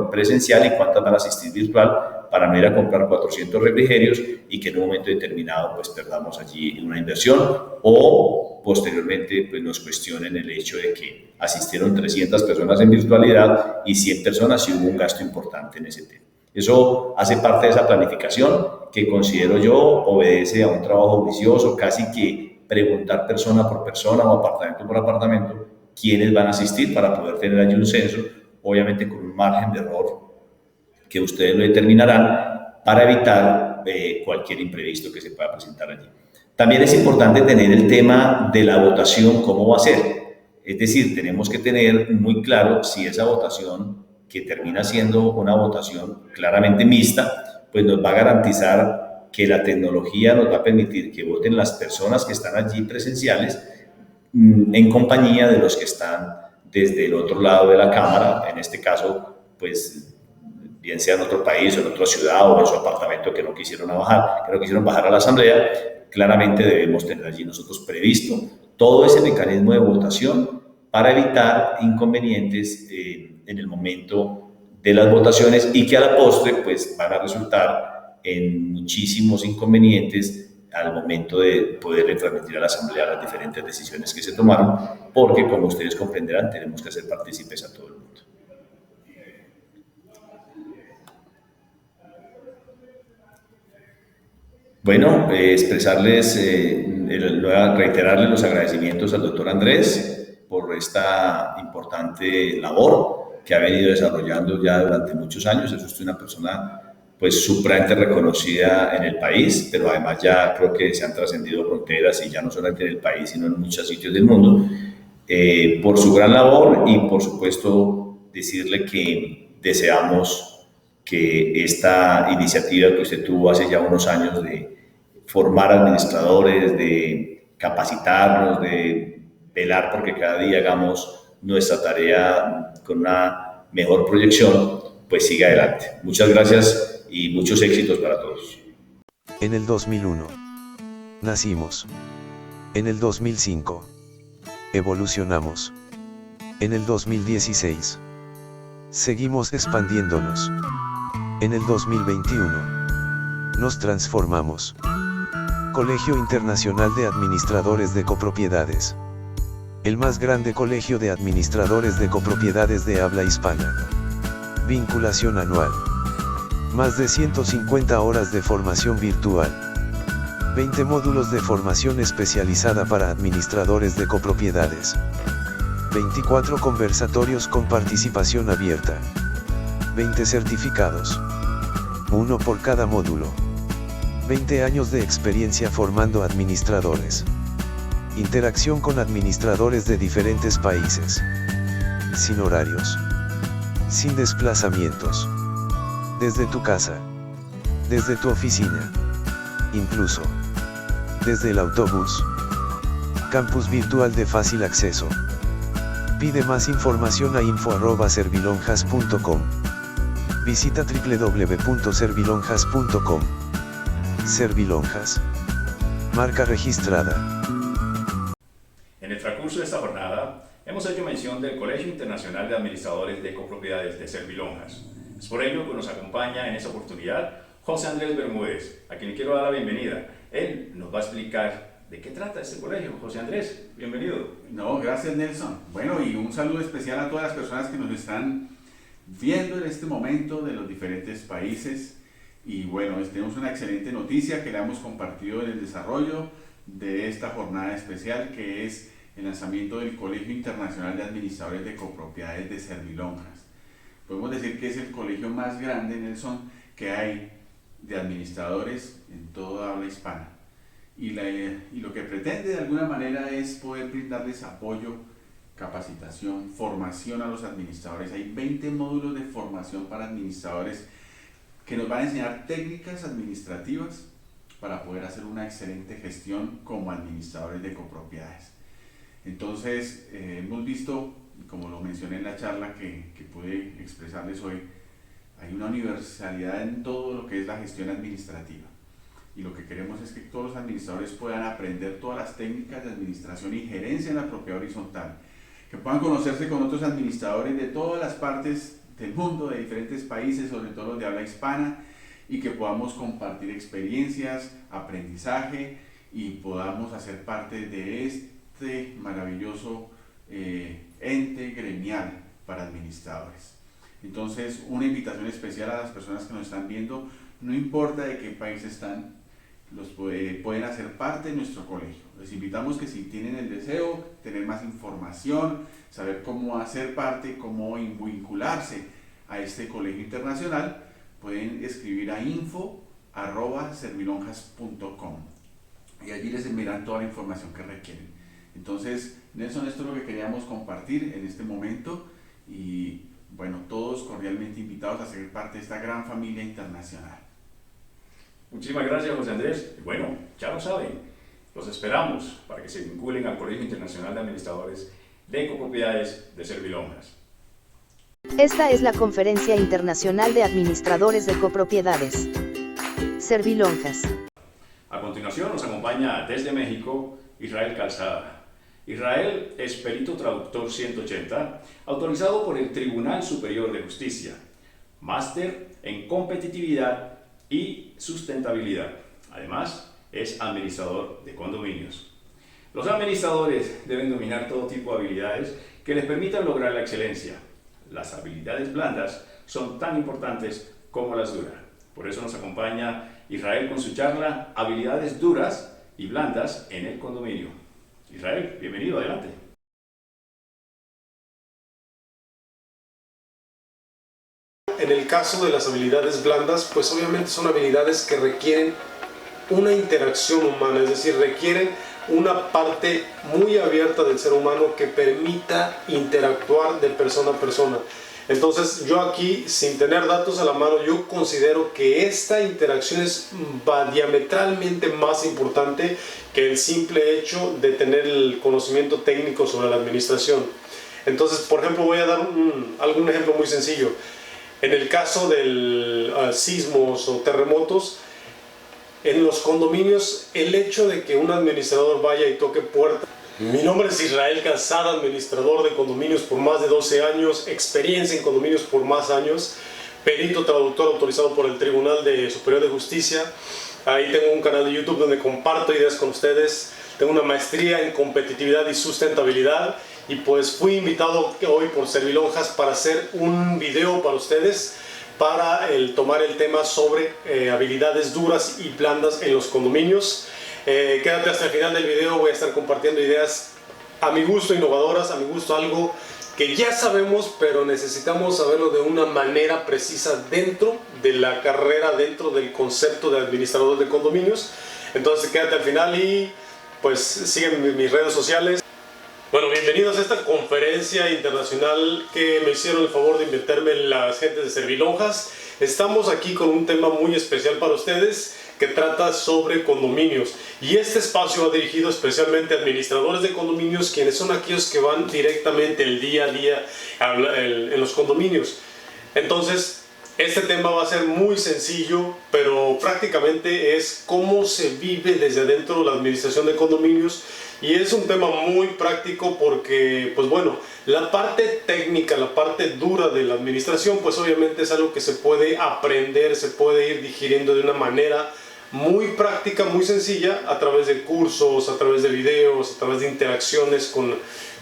presencial y cuántas van a asistir virtual, para no ir a comprar 400 refrigerios y que en un momento determinado pues perdamos allí una inversión, o posteriormente pues nos cuestionen el hecho de que asistieron 300 personas en virtualidad y 100 personas, y hubo un gasto importante en ese tema. Eso hace parte de esa planificación que considero yo obedece a un trabajo juicioso, casi que preguntar persona por persona o apartamento por apartamento quiénes van a asistir, para poder tener allí un censo, obviamente con un margen de error que ustedes lo determinarán, para evitar cualquier imprevisto que se pueda presentar allí. También es importante tener el tema de la votación, cómo va a ser. Es decir, tenemos que tener muy claro si esa votación, que termina siendo una votación claramente mixta, pues nos va a garantizar que la tecnología nos va a permitir que voten las personas que están allí presenciales en compañía de los que están desde el otro lado de la cámara, en este caso, pues bien sea en otro país o en otra ciudad o en su apartamento que no quisieron bajar a la asamblea. Claramente debemos tener allí nosotros previsto todo ese mecanismo de votación para evitar inconvenientes en el momento de las votaciones, y que a la postre pues van a resultar en muchísimos inconvenientes al momento de poder transmitir a la asamblea las diferentes decisiones que se tomaron, porque como ustedes comprenderán tenemos que hacer partícipes a todo el mundo. Bueno, reiterarles los agradecimientos al doctor Andrés por esta importante labor que ha venido desarrollando ya durante muchos años. Es usted una persona pues supremamente reconocida en el país, pero además ya creo que se han trascendido fronteras, y ya no solamente en el país, sino en muchos sitios del mundo, por su gran labor. Y por supuesto decirle que deseamos que esta iniciativa que usted tuvo hace ya unos años de formar administradores, de capacitarnos, de velar porque cada día hagamos nuestra tarea con una mejor proyección, pues siga adelante. Muchas gracias y muchos éxitos para todos. En el 2001 nacimos. En el 2005 evolucionamos. En el 2016 seguimos expandiéndonos. En el 2021 nos transformamos. Colegio Internacional de Administradores de Copropiedades. El más grande colegio de administradores de copropiedades de habla hispana. Vinculación anual. Más de 150 horas de formación virtual. 20 módulos de formación especializada para administradores de copropiedades. 24 conversatorios con participación abierta. 20 certificados. 1 por cada módulo. 20 años de experiencia formando administradores. Interacción con administradores de diferentes países. Sin horarios. Sin desplazamientos. Desde tu casa. Desde tu oficina. Incluso. Desde el autobús. Campus virtual de fácil acceso. Pide más información a info@servilonjas.com. Visita www.servilonjas.com. Servilonjas. Marca registrada. En el transcurso de esta jornada, hemos hecho mención del Colegio Internacional de Administradores de Copropiedades de Servilonjas. Es por ello que nos acompaña en esta oportunidad José Andrés Bermúdez, a quien le quiero dar la bienvenida. Él nos va a explicar de qué trata este colegio. José Andrés, bienvenido. No, gracias Nelson. Bueno, y un saludo especial a todas las personas que nos están viendo en este momento de los diferentes países. Y bueno, tenemos una excelente noticia que la hemos compartido en el desarrollo de esta jornada especial, que es el lanzamiento del Colegio Internacional de Administradores de Copropiedades de Servilonjas. Podemos decir que es el colegio más grande, Nelson, que hay de administradores en toda habla hispana. Y lo que pretende de alguna manera es poder brindarles apoyo, capacitación, formación a los administradores. Hay 20 módulos de formación para administradores que nos van a enseñar técnicas administrativas para poder hacer una excelente gestión como administradores de copropiedades. Entonces, hemos visto, como lo mencioné en la charla que pude expresarles hoy, hay una universalidad en todo lo que es la gestión administrativa. Y lo que queremos es que todos los administradores puedan aprender todas las técnicas de administración y gerencia en la propiedad horizontal, que puedan conocerse con otros administradores de todas las partes del mundo, de diferentes países, sobre todo los de habla hispana, y que podamos compartir experiencias, aprendizaje y podamos hacer parte de este maravilloso ente gremial para administradores. Entonces, una invitación especial a las personas que nos están viendo, no importa de qué país están, pueden hacer parte de nuestro colegio. Les invitamos que si tienen el deseo, tener más información, saber cómo hacer parte, cómo vincularse a este colegio internacional, pueden escribir a info@servilonjas.com y allí les enviarán toda la información que requieren. Entonces, Nelson, esto es lo que queríamos compartir en este momento y bueno, todos cordialmente invitados a ser parte de esta gran familia internacional. Muchísimas gracias, José Andrés. Bueno, ya lo saben, los esperamos para que se vinculen al Colegio Internacional de Administradores de Copropiedades de Servilonjas. Esta es la Conferencia Internacional de Administradores de Copropiedades. Servilonjas. A continuación nos acompaña desde México Israel Calzada. Israel es perito traductor 180, autorizado por el Tribunal Superior de Justicia, máster en competitividad y sustentabilidad. Además, es administrador de condominios. Los administradores deben dominar todo tipo de habilidades que les permitan lograr la excelencia. Las habilidades blandas son tan importantes como las duras. Por eso nos acompaña Israel con su charla Habilidades duras y blandas en el condominio. Israel, bienvenido, adelante. En el caso de las habilidades blandas, pues obviamente son habilidades que requieren una interacción humana, es decir, requieren una parte muy abierta del ser humano que permita interactuar de persona a persona. Entonces yo aquí, sin tener datos a la mano, yo considero que esta interacción es diametralmente más importante que el simple hecho de tener el conocimiento técnico sobre la administración. Entonces, por ejemplo, voy a dar algún ejemplo muy sencillo. En el caso de sismos o terremotos, en los condominios, el hecho de que un administrador vaya y toque puertas. Mi nombre es Israel Calzada, administrador de condominios por más de 12 años, experiencia en condominios por más años, perito traductor autorizado por el Tribunal Superior de Justicia. Ahí tengo un canal de YouTube donde comparto ideas con ustedes. Tengo una maestría en competitividad y sustentabilidad y pues fui invitado hoy por Servilonjas para hacer un video para ustedes para tomar el tema sobre habilidades duras y blandas en los condominios. Quédate hasta el final del video, voy a estar compartiendo ideas a mi gusto innovadoras, a mi gusto algo que ya sabemos, pero necesitamos saberlo de una manera precisa dentro de la carrera, dentro del concepto de administrador de condominios. Entonces quédate al final y pues sígueme en mis redes sociales. Bueno, bienvenidos a esta conferencia internacional que me hicieron el favor de invitarme las gentes de Servilonjas. Estamos aquí con un tema muy especial para ustedes que trata sobre condominios y este espacio va dirigido especialmente a administradores de condominios, quienes son aquellos que van directamente el día a día en los condominios. Entonces este tema va a ser muy sencillo, pero prácticamente es cómo se vive desde adentro la administración de condominios. Y es un tema muy práctico porque, pues bueno, la parte técnica, la parte dura de la administración, pues obviamente es algo que se puede aprender, se puede ir digiriendo de una manera muy práctica, muy sencilla, a través de cursos, a través de videos, a través de interacciones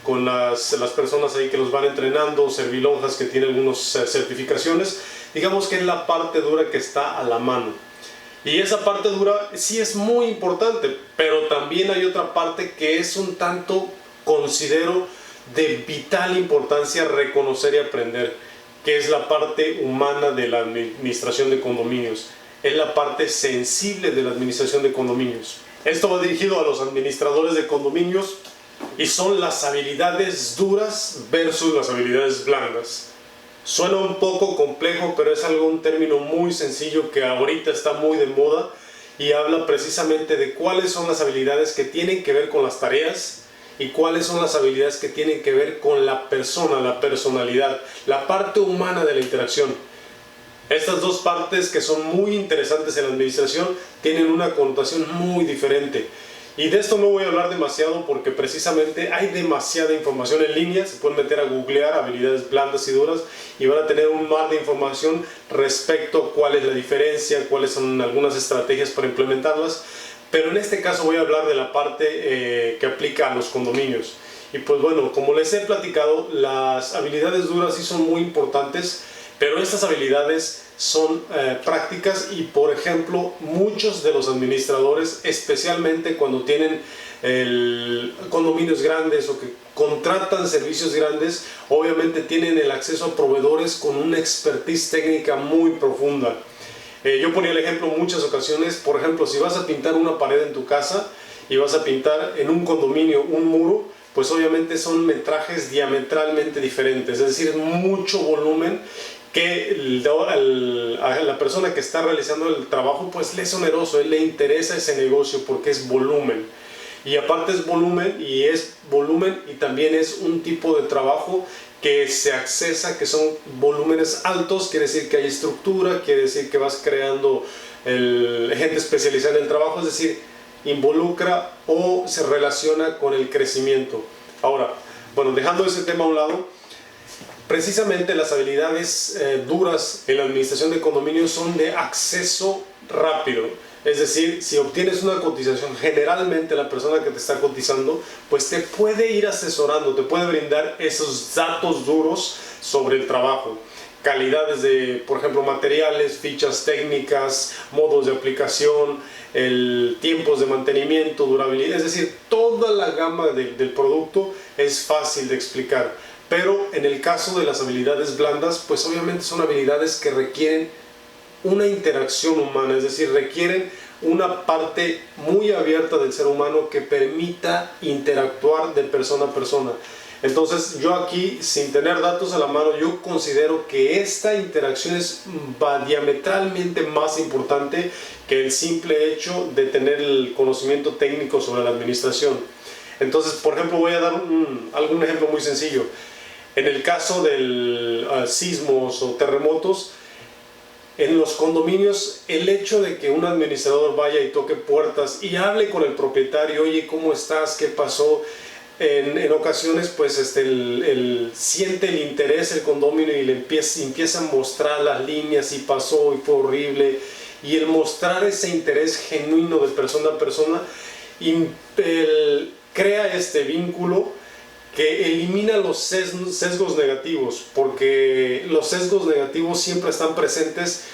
con las personas ahí que los van entrenando, servilonjas que tienen algunas certificaciones. Digamos que es la parte dura que está a la mano. Y esa parte dura sí es muy importante, pero también hay otra parte que es un tanto, considero, de vital importancia reconocer y aprender, que es la parte humana de la administración de condominios. Es la parte sensible de la administración de condominios. Esto va dirigido a los administradores de condominios y son las habilidades duras versus las habilidades blandas. Suena un poco complejo, pero es un término muy sencillo que ahorita está muy de moda y habla precisamente de cuáles son las habilidades que tienen que ver con las tareas y cuáles son las habilidades que tienen que ver con la persona, la personalidad, la parte humana de la interacción. Estas dos partes, que son muy interesantes en la administración, tienen una connotación muy diferente. Y de esto no voy a hablar demasiado porque precisamente hay demasiada información en línea. Se pueden meter a googlear habilidades blandas y duras y van a tener un mar de información respecto a cuál es la diferencia, cuáles son algunas estrategias para implementarlas. Pero en este caso voy a hablar de la parte que aplica a los condominios. Y pues bueno, como les he platicado, las habilidades duras sí son muy importantes, pero estas habilidades son prácticas y, por ejemplo, muchos de los administradores, especialmente cuando tienen condominios grandes o que contratan servicios grandes, obviamente tienen el acceso a proveedores con una expertise técnica muy profunda. Yo ponía el ejemplo en muchas ocasiones. Por ejemplo, si vas a pintar una pared en tu casa y vas a pintar en un condominio un muro, pues obviamente son metrajes diametralmente diferentes, es decir, mucho volumen que a la persona que está realizando el trabajo pues le es oneroso, le interesa ese negocio porque es volumen. Y aparte es volumen y también es un tipo de trabajo que se accesa, que son volúmenes altos, quiere decir que hay estructura, quiere decir que vas creando gente especializada en el trabajo, es decir, involucra o se relaciona con el crecimiento. Ahora, bueno, dejando ese tema a un lado, precisamente las habilidades duras en la administración de condominios son de acceso rápido. Es decir, si obtienes una cotización, generalmente la persona que te está cotizando pues te puede ir asesorando, te puede brindar esos datos duros sobre el trabajo. Calidades de, por ejemplo, materiales, fichas técnicas, modos de aplicación, tiempos de mantenimiento, durabilidad, es decir, toda la gama del producto es fácil de explicar. Pero en el caso de las habilidades blandas, pues obviamente son habilidades que requieren una interacción humana, es decir, requieren una parte muy abierta del ser humano que permita interactuar de persona a persona. Entonces yo aquí, sin tener datos a la mano, yo considero que esta interacción es diametralmente más importante que el simple hecho de tener el conocimiento técnico sobre la administración. Entonces, por ejemplo, voy a dar algún ejemplo muy sencillo. En el caso de sismos o terremotos, en los condominios, el hecho de que un administrador vaya y toque puertas y hable con el propietario, oye, ¿cómo estás? ¿Qué pasó? En ocasiones pues siente el interés el condominio y le empieza a mostrar las líneas y pasó y fue horrible, y el mostrar ese interés genuino de persona a persona crea este vínculo que elimina los sesgos negativos, porque los sesgos negativos siempre están presentes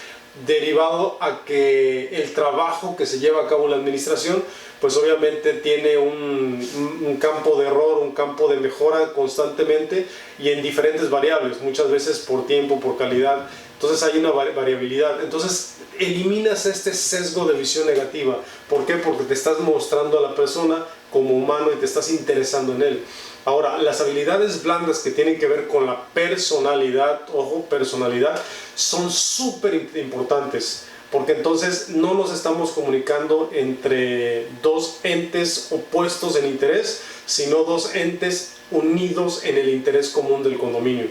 derivado a que el trabajo que se lleva a cabo en la administración pues obviamente tiene un campo de error, un campo de mejora constantemente y en diferentes variables, muchas veces por tiempo, por calidad. Entonces hay una variabilidad. Entonces eliminas este sesgo de visión negativa. ¿Por qué? Porque te estás mostrando a la persona como humano y te estás interesando en él. Ahora, las habilidades blandas que tienen que ver con la personalidad, ojo, personalidad, son súper importantes. Porque entonces no nos estamos comunicando entre dos entes opuestos en interés, sino dos entes unidos en el interés común del condominio.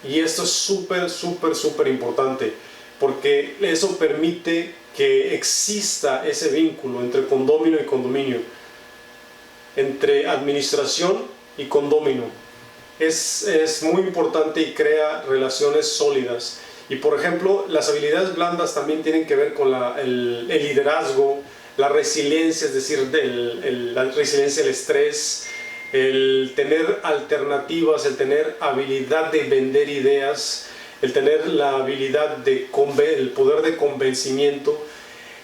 Y esto es súper importante, porque eso permite que exista ese vínculo entre condominio y condominio, entre administración y condominio. Es muy importante y crea relaciones sólidas. Y por ejemplo, las habilidades blandas también tienen que ver con el liderazgo, la resiliencia, es decir, la resiliencia al estrés, el tener alternativas, el tener habilidad de vender ideas, el tener la habilidad el poder de convencimiento,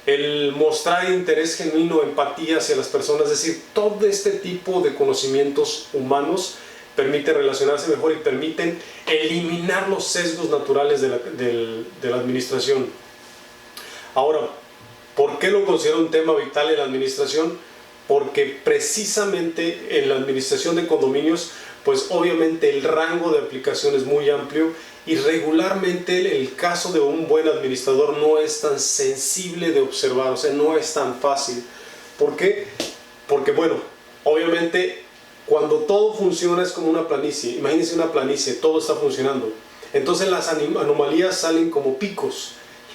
el mostrar interés genuino, empatía hacia las personas, es decir, todo este tipo de conocimientos humanos permite relacionarse mejor y permiten eliminar los sesgos naturales de la administración. Ahora, ¿por qué lo considero un tema vital en la administración? Porque precisamente en la administración de condominios, pues obviamente el rango de aplicación es muy amplio y regularmente el caso de un buen administrador no es tan sensible de observar, o sea, no es tan fácil. ¿Por qué? Porque bueno, obviamente cuando todo funciona es como una planicie. Imagínense una planicie, todo está funcionando. Entonces las anomalías salen como picos.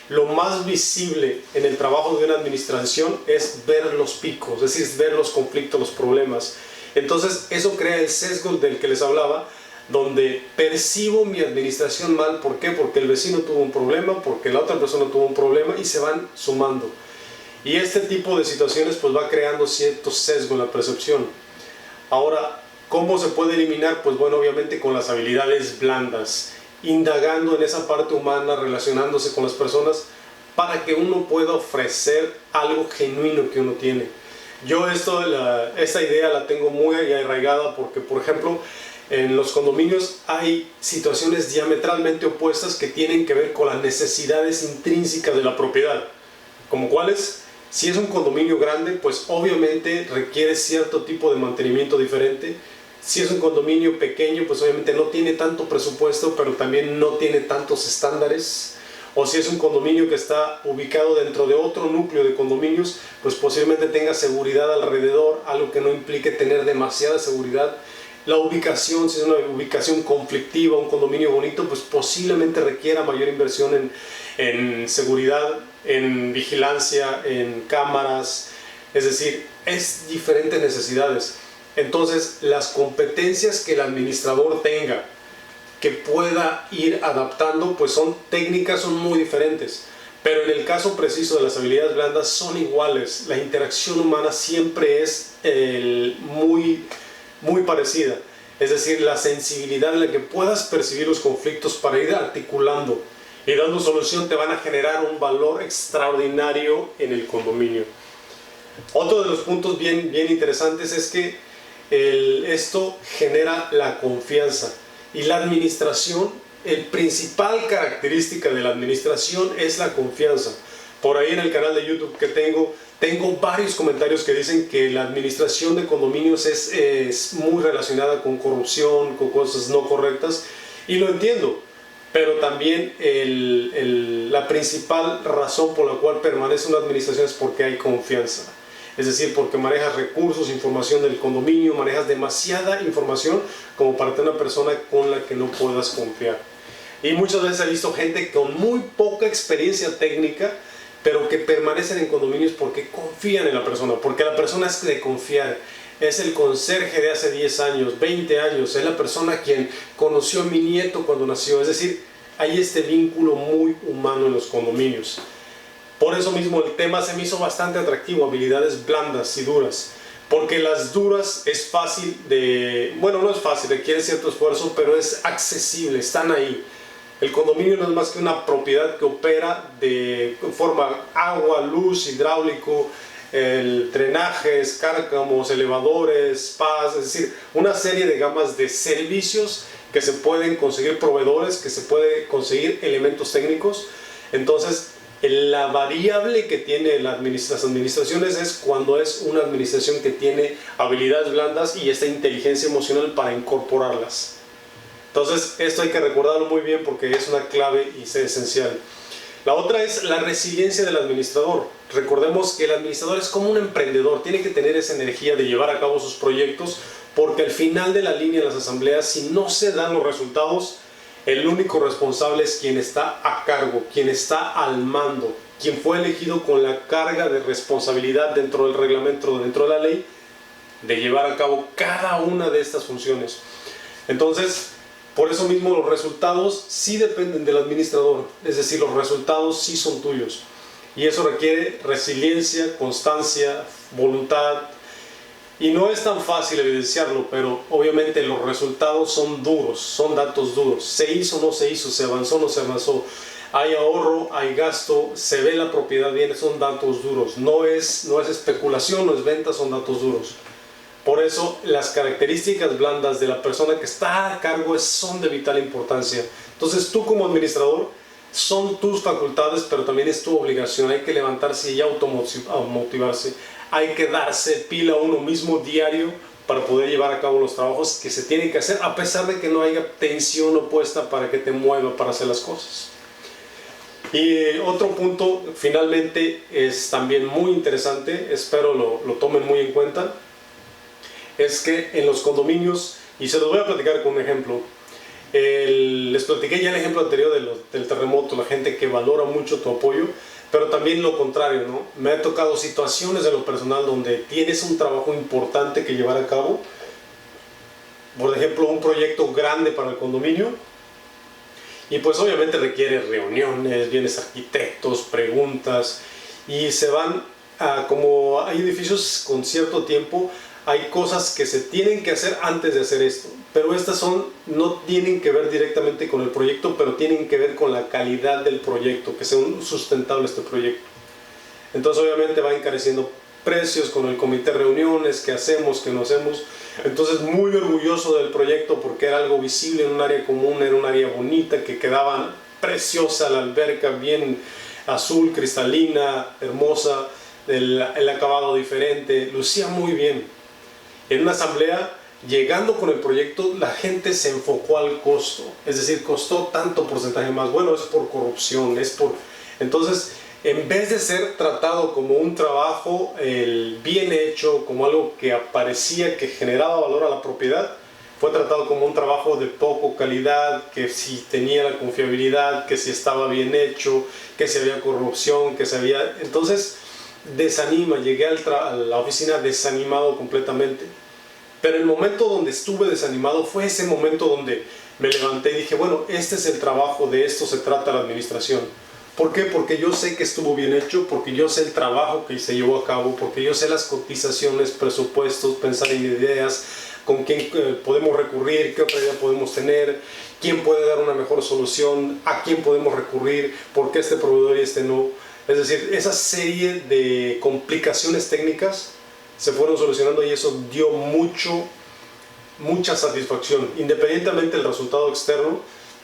Lo más visible en el trabajo de una administración es ver los picos, es decir, ver los conflictos, los problemas. Entonces eso crea el sesgo del que les hablaba, donde percibo mi administración mal. ¿Por qué? Porque el vecino tuvo un problema, porque la otra persona tuvo un problema y se van sumando. Y este tipo de situaciones pues va creando cierto sesgo en la percepción. Ahora, ¿cómo se puede eliminar? Pues bueno, obviamente con las habilidades blandas, indagando en esa parte humana, relacionándose con las personas para que uno pueda ofrecer algo genuino que uno tiene. Yo esta idea la tengo muy arraigada porque, por ejemplo, en los condominios hay situaciones diametralmente opuestas que tienen que ver con las necesidades intrínsecas de la propiedad. ¿Como cuáles? Si es un condominio grande, pues obviamente requiere cierto tipo de mantenimiento diferente. Si es un condominio pequeño, pues obviamente no tiene tanto presupuesto, pero también no tiene tantos estándares. O si es un condominio que está ubicado dentro de otro núcleo de condominios, pues posiblemente tenga seguridad alrededor, algo que no implique tener demasiada seguridad. La ubicación, si es una ubicación conflictiva, un condominio bonito, pues posiblemente requiera mayor inversión en seguridad, en vigilancia, en cámaras, es decir, es diferentes necesidades. Entonces, las competencias que el administrador tenga, que pueda ir adaptando, pues son técnicas, son muy diferentes. Pero en el caso preciso de las habilidades blandas son iguales. La interacción humana siempre es muy parecida. Es decir, la sensibilidad en la que puedas percibir los conflictos para ir articulando y dando solución te van a generar un valor extraordinario en el condominio. Otro de los puntos bien interesantes es que esto genera la confianza. Y la administración, el principal característica de la administración es la confianza. Por ahí en el canal de YouTube que tengo varios comentarios que dicen que la administración de condominios es muy relacionada con corrupción, con cosas no correctas, y lo entiendo. Pero también la principal razón por la cual permanece una administración es porque hay confianza. Es decir, porque manejas recursos, información del condominio, manejas demasiada información como para tener una persona con la que no puedas confiar. Y muchas veces he visto gente con muy poca experiencia técnica, pero que permanecen en condominios porque confían en la persona, porque la persona es de confiar. Es el conserje de hace 10 años, 20 años, es la persona quien conoció a mi nieto cuando nació. Es decir, hay este vínculo muy humano en los condominios. Por eso mismo el tema se me hizo bastante atractivo, habilidades blandas y duras. Porque las duras es fácil bueno, no es fácil, requiere cierto esfuerzo, pero es accesible, están ahí. El condominio no es más que una propiedad que opera de forma agua, luz, hidráulico, el drenajes, cárcamos, elevadores, spas, es decir, una serie de gamas de servicios que se pueden conseguir proveedores, que se puede conseguir elementos técnicos. Entonces, la variable que tiene las administraciones es cuando es una administración que tiene habilidades blandas y esta inteligencia emocional para incorporarlas. Entonces, esto hay que recordarlo muy bien porque es una clave y es esencial. La otra es la resiliencia del administrador. Recordemos que el administrador es como un emprendedor, tiene que tener esa energía de llevar a cabo sus proyectos, porque al final de la línea en las asambleas, si no se dan los resultados, el único responsable es quien está a cargo, quien está al mando, quien fue elegido con la carga de responsabilidad dentro del reglamento, dentro de la ley, de llevar a cabo cada una de estas funciones. Entonces, por eso mismo los resultados sí dependen del administrador, es decir, los resultados sí son tuyos. Y eso requiere resiliencia, constancia, voluntad, Y no es tan fácil evidenciarlo, pero obviamente los resultados son duros, son datos duros. Se hizo o no se hizo, se avanzó o no se avanzó. Hay ahorro, hay gasto, se ve la propiedad bien, son datos duros. No es especulación, no es venta, son datos duros. Por eso las características blandas de la persona que está a cargo son de vital importancia. Entonces tú como administrador, son tus facultades, pero también es tu obligación. Hay que levantarse y automotivarse. Hay que darse pila a uno mismo diario para poder llevar a cabo los trabajos que se tienen que hacer, a pesar de que no haya tensión opuesta para que te mueva para hacer las cosas. Y otro punto, finalmente, es también muy interesante, espero lo tomen muy en cuenta, es que en los condominios, y se los voy a platicar con un ejemplo, les platiqué ya el ejemplo anterior del terremoto, la gente que valora mucho tu apoyo, pero también lo contrario, ¿no? Me ha tocado situaciones de lo personal donde tienes un trabajo importante que llevar a cabo, por ejemplo, un proyecto grande para el condominio, y pues obviamente requiere reuniones, vienes arquitectos, preguntas, y se van como hay edificios con cierto tiempo, hay cosas que se tienen que hacer antes de hacer esto, pero estas no tienen que ver directamente con el proyecto, pero tienen que ver con la calidad del proyecto, que sea sustentable este proyecto. Entonces obviamente va encareciendo precios con el comité de reuniones, qué hacemos, qué no hacemos. Entonces muy orgulloso del proyecto porque era algo visible en un área común, era un área bonita que quedaba preciosa, la alberca bien azul, cristalina, hermosa, el acabado diferente, lucía muy bien. En una asamblea, llegando con el proyecto, la gente se enfocó al costo, es decir, costó tanto porcentaje más. Bueno, es por corrupción, Entonces, en vez de ser tratado como un trabajo bien hecho, como algo que parecía que generaba valor a la propiedad, fue tratado como un trabajo de poco calidad, que si tenía la confiabilidad, que si estaba bien hecho, que si había corrupción, que si había... Entonces, desanima, llegué a la oficina desanimado completamente. Pero el momento donde estuve desanimado fue ese momento donde me levanté y dije, bueno, este es el trabajo, de esto se trata la administración. ¿Por qué? Porque yo sé que estuvo bien hecho, porque yo sé el trabajo que se llevó a cabo, porque yo sé las cotizaciones, presupuestos, pensar en ideas, con quién podemos recurrir, qué otra idea podemos tener, quién puede dar una mejor solución, a quién podemos recurrir, por qué este proveedor y este no. Es decir, esa serie de complicaciones técnicas se fueron solucionando y eso dio mucha satisfacción. Independientemente del resultado externo,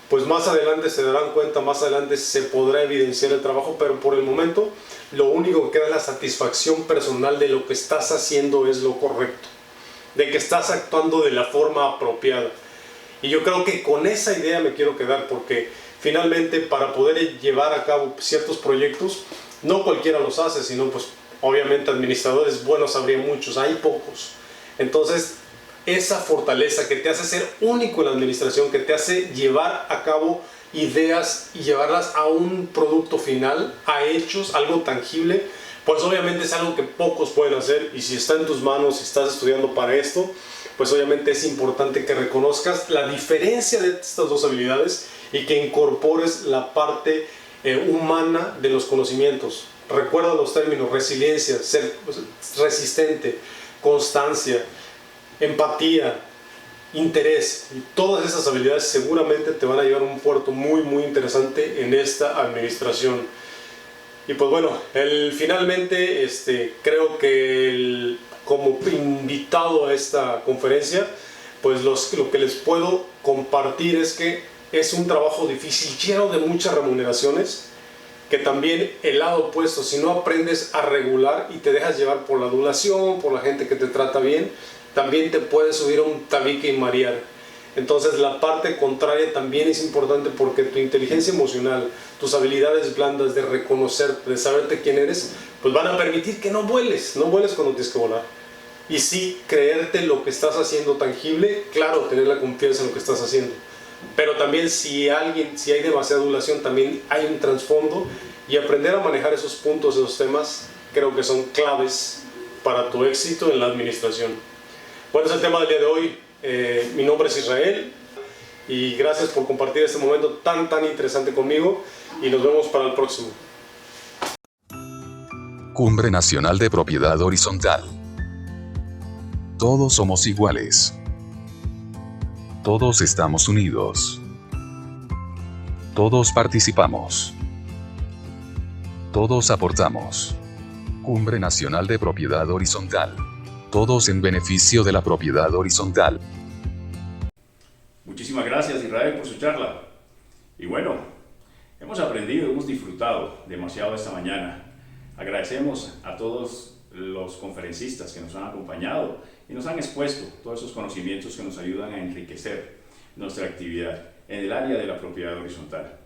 pues más adelante se darán cuenta, más adelante se podrá evidenciar el trabajo, pero por el momento lo único que queda es la satisfacción personal de lo que estás haciendo es lo correcto, de que estás actuando de la forma apropiada. Y yo creo que con esa idea me quiero quedar, porque finalmente para poder llevar a cabo ciertos proyectos, no cualquiera los hace, sino pues obviamente administradores buenos habría muchos, hay pocos. Entonces esa fortaleza que te hace ser único en la administración, que te hace llevar a cabo ideas y llevarlas a un producto final, a hechos, algo tangible, pues obviamente es algo que pocos pueden hacer, y si está en tus manos, si estás estudiando para esto, pues obviamente es importante que reconozcas la diferencia de estas dos habilidades y que incorpores la parte humana de los conocimientos. Recuerda los términos: resiliencia, ser resistente, constancia, empatía, interés, y todas esas habilidades seguramente te van a llevar a un puerto muy interesante en esta administración. Y pues bueno, finalmente creo que como invitado a esta conferencia, pues lo que les puedo compartir es que es un trabajo difícil, lleno de muchas remuneraciones, que también el lado opuesto, si no aprendes a regular y te dejas llevar por la adulación, por la gente que te trata bien, también te puedes subir a un tabique y marear. Entonces la parte contraria también es importante, porque tu inteligencia emocional, tus habilidades blandas de reconocerte, de saberte quién eres, pues van a permitir que no vueles cuando tienes que volar. Y sí, creerte lo que estás haciendo tangible, claro, tener la confianza en lo que estás haciendo. Pero también si hay demasiada adulación, también hay un trasfondo, y aprender a manejar esos puntos, esos temas, creo que son claves para tu éxito en la administración. Bueno, es el tema del día de hoy. Mi nombre es Israel y gracias por compartir este momento tan interesante conmigo, y nos vemos para el próximo. Cumbre Nacional de Propiedad Horizontal. Todos somos iguales. Todos estamos unidos. Todos participamos. Todos aportamos. Cumbre Nacional de Propiedad Horizontal. Todos en beneficio de la propiedad horizontal. Muchísimas gracias, Israel, por su charla. Y bueno, hemos aprendido, hemos disfrutado demasiado esta mañana. Agradecemos a todos los conferencistas que nos han acompañado y nos han expuesto todos esos conocimientos que nos ayudan a enriquecer nuestra actividad en el área de la propiedad horizontal.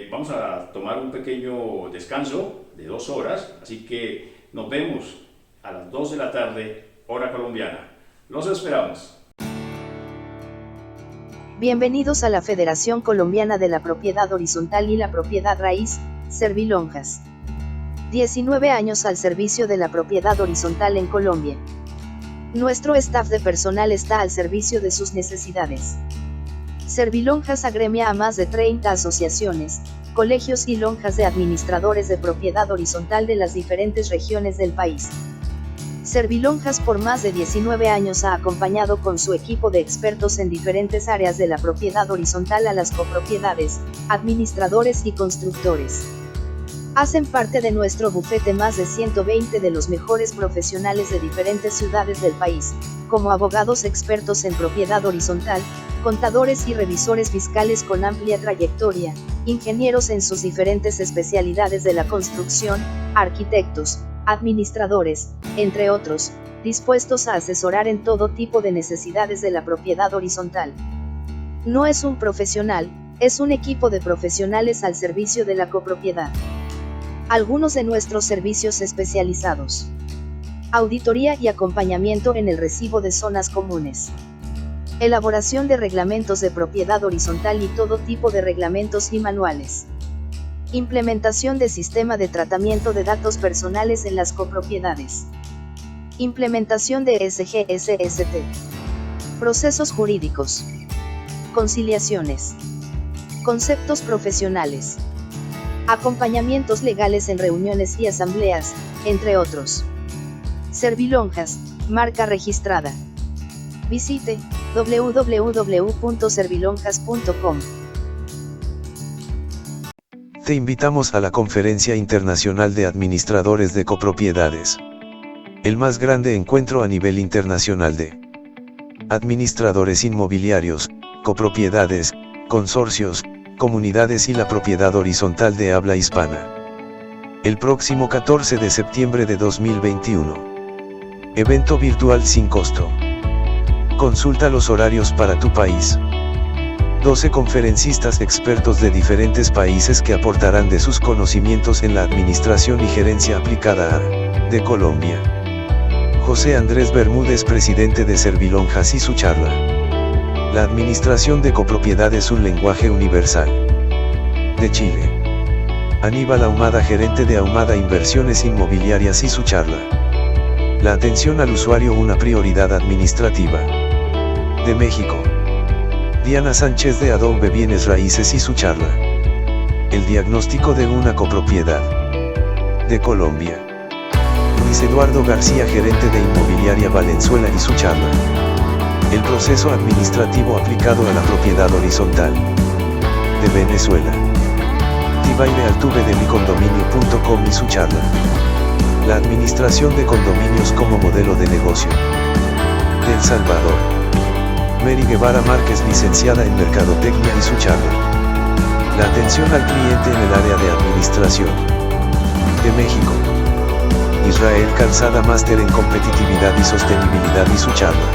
Vamos a tomar un pequeño descanso de 2 horas, así que nos vemos a las 2 de la tarde, hora colombiana. Los esperamos. Bienvenidos a la Federación Colombiana de la Propiedad Horizontal y la Propiedad Raíz, Servilonjas. 19 años al servicio de la propiedad horizontal en Colombia. Nuestro staff de personal está al servicio de sus necesidades. Servilonjas agremia a más de 30 asociaciones, colegios y lonjas de administradores de propiedad horizontal de las diferentes regiones del país. Servilonjas por más de 19 años ha acompañado con su equipo de expertos en diferentes áreas de la propiedad horizontal a las copropiedades, administradores y constructores. Hacen parte de nuestro bufete más de 120 de los mejores profesionales de diferentes ciudades del país, como abogados expertos en propiedad horizontal, contadores y revisores fiscales con amplia trayectoria, ingenieros en sus diferentes especialidades de la construcción, arquitectos, administradores, entre otros, dispuestos a asesorar en todo tipo de necesidades de la propiedad horizontal. No es un profesional, es un equipo de profesionales al servicio de la copropiedad. Algunos de nuestros servicios especializados: auditoría y acompañamiento en el recibo de zonas comunes, elaboración de reglamentos de propiedad horizontal y todo tipo de reglamentos y manuales, implementación de sistema de tratamiento de datos personales en las copropiedades, implementación de SGSST, procesos jurídicos, conciliaciones, conceptos profesionales, acompañamientos legales en reuniones y asambleas, entre otros. Servilonjas, marca registrada. Visite www.servilonjas.com. Te invitamos a la Conferencia Internacional de Administradores de Copropiedades. El más grande encuentro a nivel internacional de administradores inmobiliarios, copropiedades, consorcios, comunidades y la propiedad horizontal de habla hispana. El próximo 14 de septiembre de 2021. Evento virtual sin costo. Consulta los horarios para tu país. 12 conferencistas expertos de diferentes países que aportarán de sus conocimientos en la administración y gerencia aplicada a, de Colombia. José Andrés Bermúdez, presidente de Servilonjas, y su charla. La administración de copropiedad es un lenguaje universal. De Chile. Aníbal Ahumada, gerente de Ahumada Inversiones Inmobiliarias, y su charla. La atención al usuario, una prioridad administrativa. De México. Diana Sánchez de Adobe Bienes Raíces, y su charla. El diagnóstico de una copropiedad. De Colombia. Luis Eduardo García, gerente de Inmobiliaria Valenzuela, y su charla. El proceso administrativo aplicado a la propiedad horizontal. De Venezuela. Tibaire Altuve de micondominio.com, y su charla. La administración de condominios como modelo de negocio. De El Salvador. Mary Guevara Márquez, licenciada en Mercadotecnia, y su charla. La atención al cliente en el área de administración. De México. Israel Calzada, máster en competitividad y sostenibilidad, y su charla.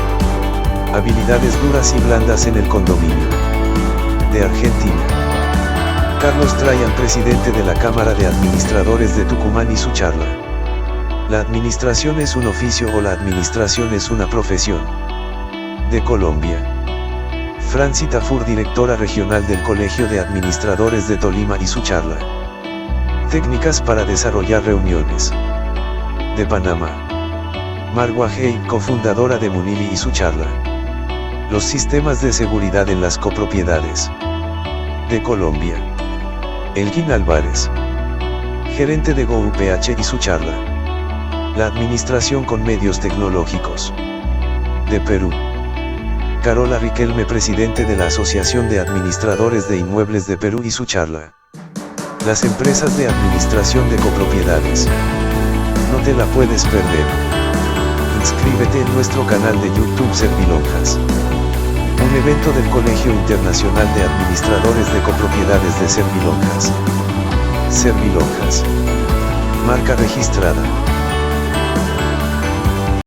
Habilidades duras y blandas en el condominio. De Argentina. Carlos Trayan, presidente de la Cámara de Administradores de Tucumán, y su charla. La administración es un oficio o la administración es una profesión. De Colombia. Franci Tafur, directora regional del Colegio de Administradores de Tolima, y su charla. Técnicas para desarrollar reuniones. De Panamá. Marwa Hey, cofundadora de Munili, y su charla. Los sistemas de seguridad en las copropiedades. De Colombia. Elgin Álvarez, gerente de GoUPH, y su charla. La administración con medios tecnológicos. de Perú. Carola Riquelme, presidente de la Asociación de Administradores de Inmuebles de Perú, y su charla. Las empresas de administración de copropiedades. No te la puedes perder. Inscríbete en nuestro canal de YouTube Servilonjas. Un evento del Colegio Internacional de Administradores de Copropiedades de Servilonjas. Servilonjas. Marca registrada.